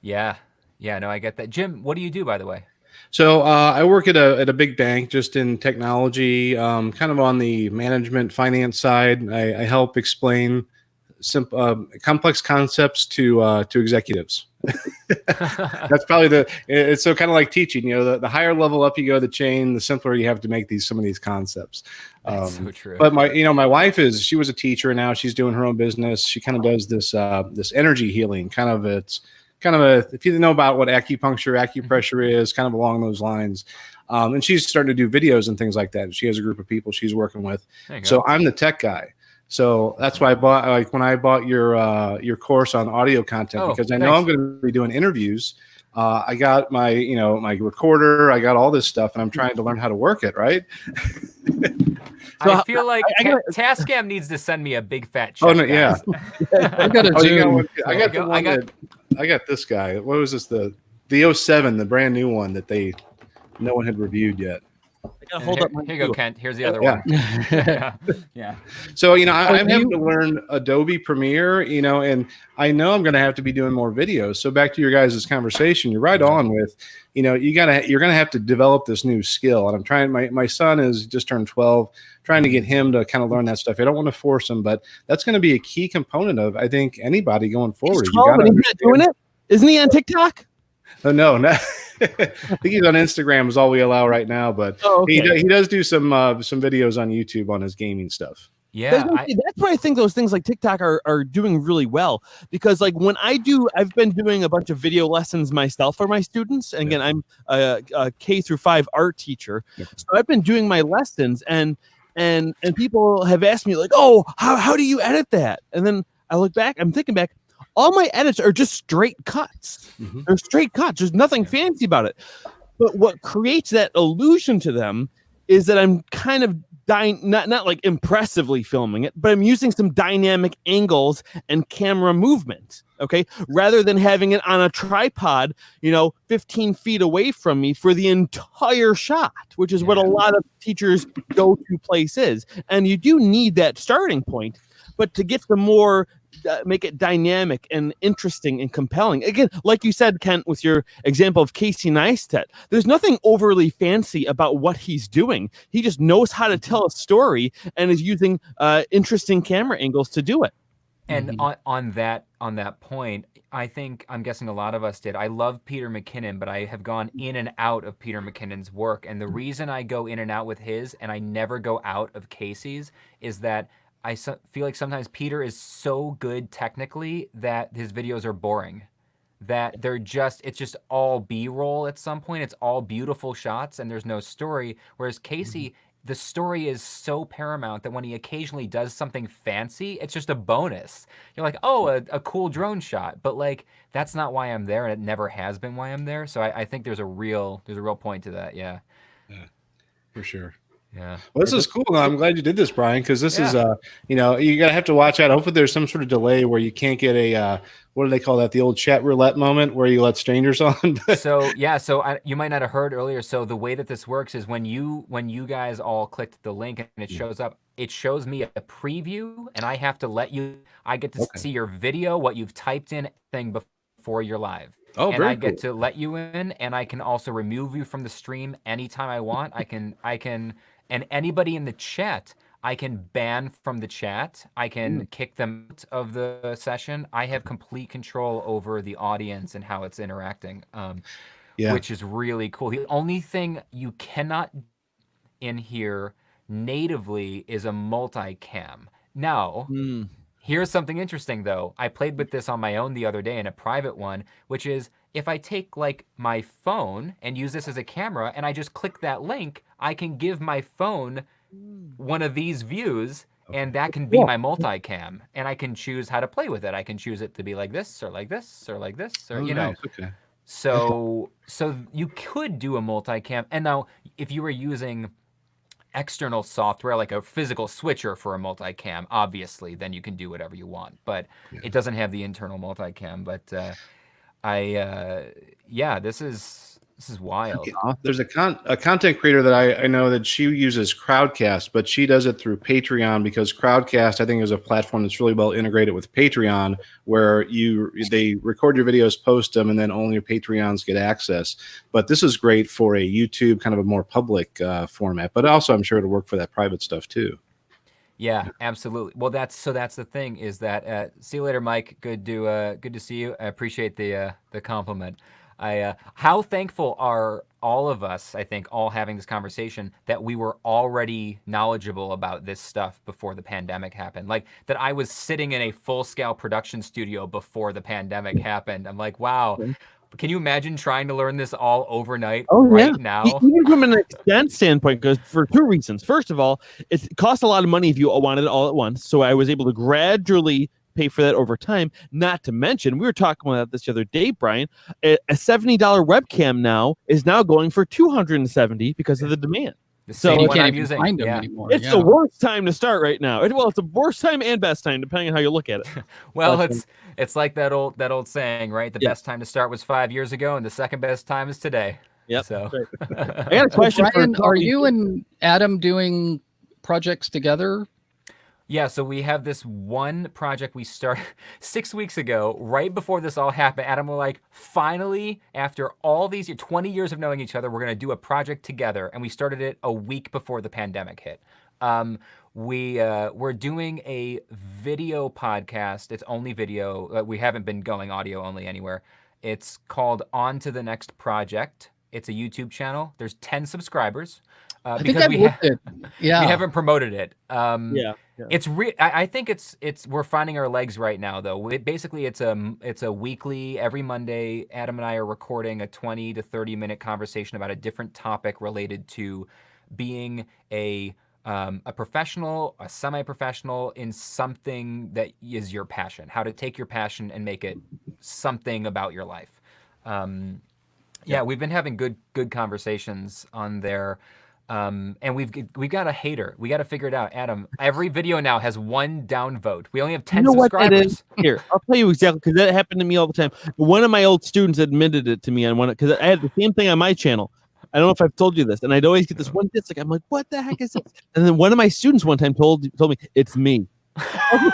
Speaker 1: yeah. No, I get that. Jim, what do you do, by the way?
Speaker 6: So I work at a big bank, just in technology, kind of on the management finance side. I help explain complex concepts to executives. That's probably it's so kind of like teaching. The higher level up you go the chain, the simpler you have to make some of these concepts.
Speaker 1: That's so true.
Speaker 6: But my wife she was a teacher, and now she's doing her own business. She kind of does this energy healing. If you know about what acupressure is, kind of along those lines. And she's starting to do videos and things like that. She has a group of people she's working with. So I'm the tech guy. So that's why I bought your course on audio content, because I know I'm going to be doing interviews. I got my my recorder, I got all this stuff, and I'm trying to learn how to work it, right?
Speaker 1: I feel like Tascam needs to send me a big fat check.
Speaker 6: Oh no, yeah.
Speaker 5: I got a Zoom.
Speaker 6: I got this guy. What was this? The 07, the brand new one that no one had reviewed yet.
Speaker 4: Hold up.
Speaker 1: Here you go, Kent. Here's the other one. Yeah.
Speaker 6: So, I'm having to learn Adobe Premiere, and I know I'm going to have to be doing more videos. So back to your guys' conversation, you're right on with, you're going to have to develop this new skill. And I'm trying, my son is just turned 12, trying to get him to kind of learn that stuff. I don't want to force him, but that's going to be a key component of, I think, anybody going forward.
Speaker 4: He's 12 and he's not doing it? Isn't he on TikTok?
Speaker 6: Oh, no. I think he's on Instagram is all we allow right now, but he does do some videos on YouTube on his gaming stuff.
Speaker 1: Yeah,
Speaker 4: that's why I think those things like TikTok are doing really well, because like when I've been doing a bunch of video lessons myself for my students. And again, I'm a K-5 art teacher. So I've been doing my lessons and people have asked me like, oh, how do you edit that? And then I'm thinking back, all my edits are just straight cuts. Mm-hmm. They're straight cuts. There's nothing fancy about it. But what creates that illusion to them is that I'm kind of not like impressively filming it, but I'm using some dynamic angles and camera movement. Okay. Rather than having it on a tripod, 15 feet away from me for the entire shot, which is what a lot of teachers' go-to place is. And you do need that starting point, but to get the more make it dynamic and interesting and compelling. Again, like you said, Kent, with your example of Casey Neistat, there's nothing overly fancy about what he's doing. He just knows how to tell a story and is using interesting camera angles to do it.
Speaker 1: And on that point, I'm guessing a lot of us did. I love Peter McKinnon, but I have gone in and out of Peter McKinnon's work. And the reason I go in and out with his and I never go out of Casey's is that I feel like sometimes Peter is so good technically that his videos are boring, that it's just all B-roll at some point. It's all beautiful shots and there's no story. Whereas Casey the story is so paramount that when he occasionally does something fancy, it's just a bonus. You're like, oh, a cool drone shot, but like that's not why I'm there, and it never has been why I'm there. So I think there's a real point to that. Yeah.
Speaker 6: Yeah, for sure.
Speaker 1: Yeah.
Speaker 6: Well, this is cool. I'm glad you did this, Brian, because this is,
Speaker 1: Yeah.
Speaker 6: you gotta have to watch out. Hopefully, there's some sort of delay where you can't get a, what do they call that? The old chat roulette moment where you let strangers on.
Speaker 1: So you might not have heard earlier. So the way that this works is when you guys all clicked the link and it shows up, it shows me a preview, and I have to let you. I get to see your video, what you've typed in, thing before you're live.
Speaker 6: Oh,
Speaker 1: and
Speaker 6: very
Speaker 1: I get
Speaker 6: cool.
Speaker 1: to let you in, and I can also remove you from the stream anytime I want. I can, and anybody in the chat, I can ban from the chat. I can kick them out of the session. I have complete control over the audience and how it's interacting, which is really cool. The only thing you cannot in here natively is a multicam. Now, here's something interesting, though. I played with this on my own the other day in a private one, which is if I take like my phone and use this as a camera and I just click that link, I can give my phone one of these views, and that can be my multicam, and I can choose how to play with it. I can choose it to be like this or like this or like this, or you know.
Speaker 6: Okay.
Speaker 1: So you could do a multicam, and now if you were using external software like a physical switcher for a multicam, obviously then you can do whatever you want, but it doesn't have the internal multicam. But this is wild.
Speaker 6: There's a content creator that I know that she uses Crowdcast, but she does it through Patreon, because Crowdcast, I think, is a platform that's really well integrated with Patreon, where they record your videos, post them, and then only your Patreons get access. But this is great for a YouTube kind of a more public format, but also I'm sure it'll work for that private stuff too.
Speaker 1: Yeah, absolutely. Well, that's the thing is that see you later, Mike. Good to see you. I appreciate the compliment. How thankful are all of us, I think, all having this conversation, that we were already knowledgeable about this stuff before the pandemic happened. Like that I was sitting in a full-scale production studio before the pandemic happened. I'm like, wow. Can you imagine trying to learn this all overnight now?
Speaker 4: Even from an extent standpoint, because for two reasons. First of all, it costs a lot of money if you wanted it all at once. So I was able to gradually pay for that over time. Not to mention, we were talking about this the other day, Brian, a $70 webcam now is now going for $270 because of the demand.
Speaker 1: So
Speaker 5: you can't even find them anymore.
Speaker 4: It's the worst time to start right now. It's the worst time and best time, depending on how you look at it.
Speaker 1: Well, it's like that old saying, right? The best time to start was 5 years ago, and the second best time is today.
Speaker 4: Yep.
Speaker 1: So
Speaker 4: I got a question.
Speaker 5: Brian, are you and Adam doing projects together?
Speaker 1: Yeah, so we have this one project we started 6 weeks ago, right before this all happened. Adam, we're like, finally, after all these 20 years of knowing each other, we're going to do a project together. And we started it a week before the pandemic hit. We're doing a video podcast. It's only video. We haven't been going audio only anywhere. It's called On to the Next Project. It's a YouTube channel. There's 10 subscribers.
Speaker 5: I think we
Speaker 1: haven't promoted it.
Speaker 4: It's
Speaker 1: I think it's we're finding our legs right now, though. Basically, it's a weekly, every Monday. Adam and I are recording a 20 to 30 minute conversation about a different topic related to being a professional, a semi-professional in something that is your passion. How to take your passion and make it something about your life. We've been having good conversations on there. And we've got a hater. We got to figure it out. Adam, every video now has one downvote. We only have 10 subscribers.
Speaker 4: What that is? Here, I'll tell you exactly, because that happened to me all the time. One of my old students admitted it to me on one, because I had the same thing on my channel. I don't know if I've told you this, and I'd always get this one dislike. I'm like, what the heck is this? And then one of my students one time told me, it's me. I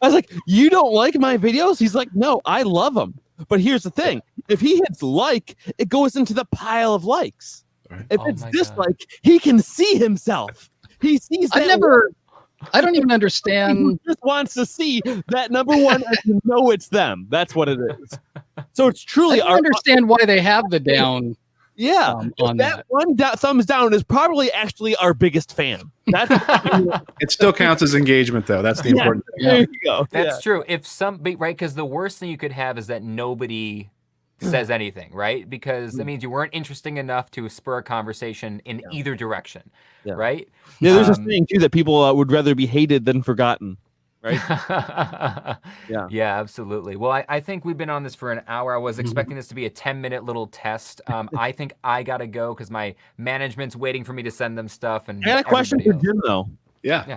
Speaker 4: was like, you don't like my videos? He's like, no, I love them. But here's the thing. If he hits like, it goes into the pile of likes. Right. If it's dislike, he can see himself. He sees that.
Speaker 5: I don't even understand.
Speaker 4: He just wants to see that number one and to know it's them. That's what it is. So it's truly.
Speaker 5: I don't understand why they have the down.
Speaker 4: Yeah,
Speaker 5: on
Speaker 4: that one thumbs down is probably actually our biggest fan. That's
Speaker 6: it still counts as engagement, though. That's the important thing.
Speaker 4: There you go.
Speaker 1: That's true. If right, because the worst thing you could have is that nobody says anything, right? Because that means you weren't interesting enough to spur a conversation in
Speaker 4: Yeah.
Speaker 1: either direction,
Speaker 4: Yeah.
Speaker 1: right?
Speaker 4: Yeah, there's a saying too that people would rather be hated than forgotten, right? Yeah.
Speaker 1: Yeah, absolutely. Well, I think we've been on this for an hour. I was expecting this to be a 10-minute little test. I think I gotta go because my management's waiting for me to send them stuff, and
Speaker 4: I got a question for
Speaker 1: everybody else.
Speaker 4: Jim though.
Speaker 6: Yeah.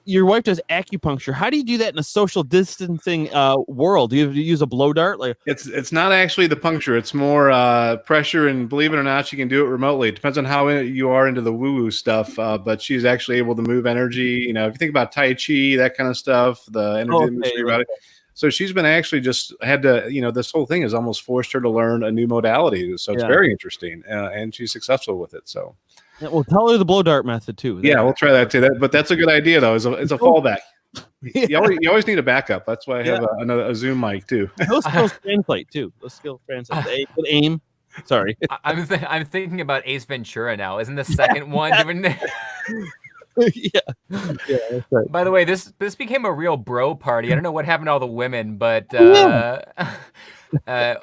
Speaker 4: Your wife does acupuncture. How do you do that in a social distancing world? Do you have to use a blow dart? Like
Speaker 6: It's not actually the puncture. It's more pressure, and believe it or not, she can do it remotely. It depends on how you are into the woo-woo stuff, but she's actually able to move energy. You know, if you think about Tai Chi, that kind of stuff, the energy that moves through your body. So she's been actually just had to, this whole thing has almost forced her to learn a new modality. So it's very interesting, and she's successful with it. So.
Speaker 4: Yeah, well, tell her the blow dart method too.
Speaker 6: Yeah, we'll try that too. But that's a good idea, though. It's a fallback. You always need a backup. That's why I have a Zoom mic too.
Speaker 4: Those skills translate too. Those skills translate. Aim. Sorry.
Speaker 1: I'm thinking about Ace Ventura now. Isn't the second one doing that?
Speaker 4: Yeah, that's right.
Speaker 1: By the way, this became a real bro party. I don't know what happened to all the women, but I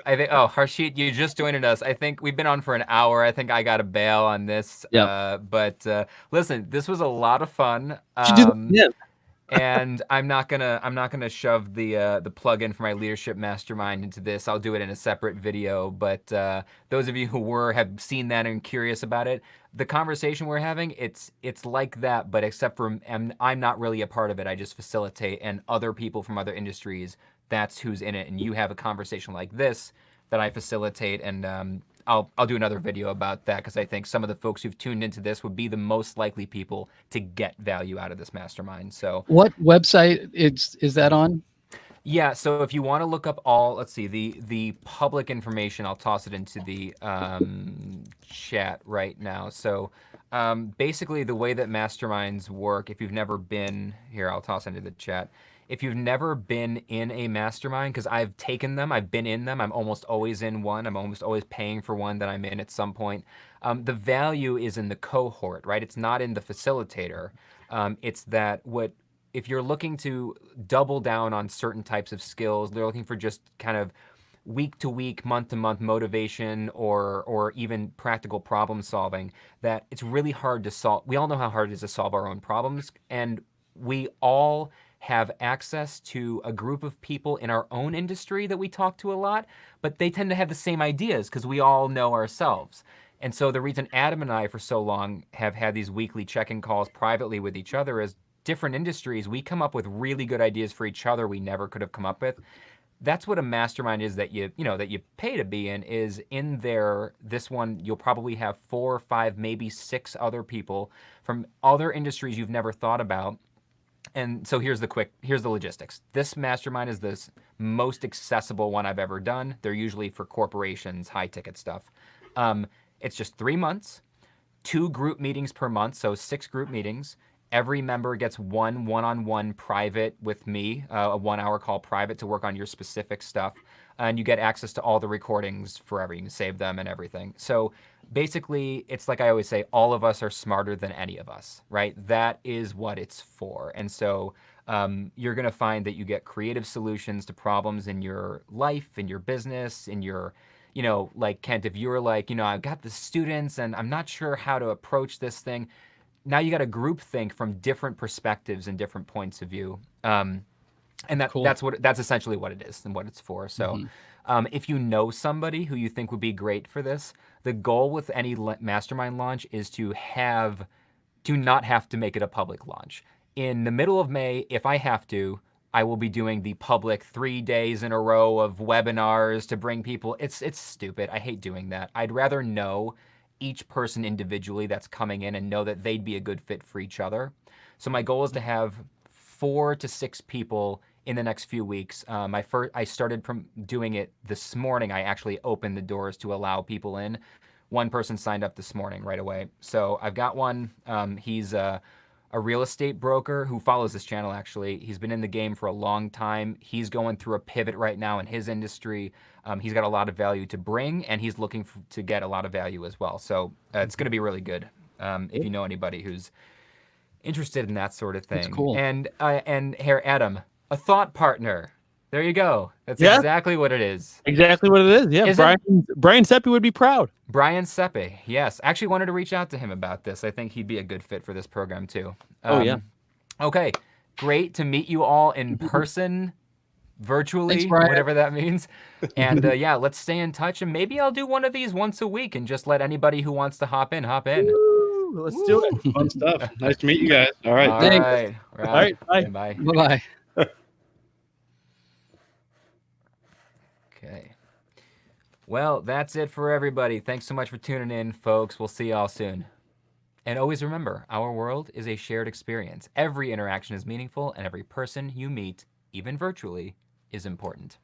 Speaker 1: think Harshit, you just joined us. I think we've been on for an hour. I think I got to bail on this. But listen, this was a lot of fun. And I'm not gonna shove the plug-in for my leadership mastermind into this. I'll do it in a separate video. But those of you who have seen that and curious about it, the conversation we're having, it's like that, but except for I'm not really a part of it. I just facilitate, and other people from other industries, that's who's in it. And you have a conversation like this that I facilitate, and I'll do another video about that because I think some of the folks who've tuned into this would be the most likely people to get value out of this mastermind. So
Speaker 5: what website is that on?
Speaker 1: Yeah, so if you want to look up let's see, the public information, I'll toss it into the chat right now. So basically the way that masterminds work, if you've never been, here, I'll toss into the chat. If you've never been in a mastermind, because I've taken them, I've been in them, I'm almost always in one, I'm almost always paying for one that I'm in at some point. The value is in the cohort, right? It's not in the facilitator. It's that if you're looking to double down on certain types of skills, they're looking for just kind of week to week, month to month motivation or even practical problem solving, that it's really hard to solve. We all know how hard it is to solve our own problems, and we all have access to a group of people in our own industry that we talk to a lot, but they tend to have the same ideas because we all know ourselves. And so the reason Adam and I for so long have had these weekly check-in calls privately with each other is different industries, we come up with really good ideas for each other we never could have come up with. That's what a mastermind is that you pay to be in, is in there. This one, you'll probably have 4 or 5, maybe 6 other people from other industries you've never thought about. And so here's the logistics. This mastermind is the most accessible one I've ever done. They're usually for corporations, high ticket stuff. It's just 3 months, 2 group meetings per month, so 6 group meetings. Every member gets one-on-one private with me, a 1-hour call private to work on your specific stuff. And you get access to all the recordings forever. You can save them and everything. So basically, it's like I always say, all of us are smarter than any of us, right? That is what it's for. And so you're going to find that you get creative solutions to problems in your life, in your business, in your, like Kent, if you were like, I've got the students and I'm not sure how to approach this thing. Now you got a group think from different perspectives and different points of view. And that's essentially what it is and what it's for. So if you know somebody who you think would be great for this, the goal with any mastermind launch is to not have to make it a public launch. In the middle of May, if I have to, I will be doing the public 3 days in a row of webinars to bring people. It's stupid. I hate doing that. I'd rather know each person individually that's coming in and know that they'd be a good fit for each other. So my goal is to have 4 to 6 people in the next few weeks. I started doing it this morning. I actually opened the doors to allow people in. One person signed up this morning right away. So I've got one. He's a real estate broker who follows this channel, actually. He's been in the game for a long time. He's going through a pivot right now in his industry. He's got a lot of value to bring, and he's looking to get a lot of value as well. So it's going to be really good if you know anybody who's interested in that sort of thing.
Speaker 5: That's cool.
Speaker 1: And here, Adam, a thought partner. There you go. That's
Speaker 4: Yeah.
Speaker 1: exactly what it is.
Speaker 4: Exactly what it is. Yeah, Brian Seppi would be proud.
Speaker 1: Brian Seppi, yes. Actually wanted to reach out to him about this. I think he'd be a good fit for this program too.
Speaker 4: Oh, yeah.
Speaker 1: Okay, great to meet you all in person, virtually,
Speaker 5: Thanks, Brian.
Speaker 1: whatever that means. And yeah, let's stay in touch. And maybe I'll do one of these once a week and just let anybody who wants to hop in.
Speaker 4: Woo, let's do it.
Speaker 6: Fun stuff. Nice to meet you guys. All right.
Speaker 1: All
Speaker 5: Thanks.
Speaker 1: right.
Speaker 4: All right. Bye.
Speaker 1: Bye.
Speaker 5: Bye-bye.
Speaker 1: Okay. Well, that's it for everybody. Thanks so much for tuning in, folks. We'll see y'all soon. And always remember, our world is a shared experience. Every interaction is meaningful, and every person you meet, even virtually, is important.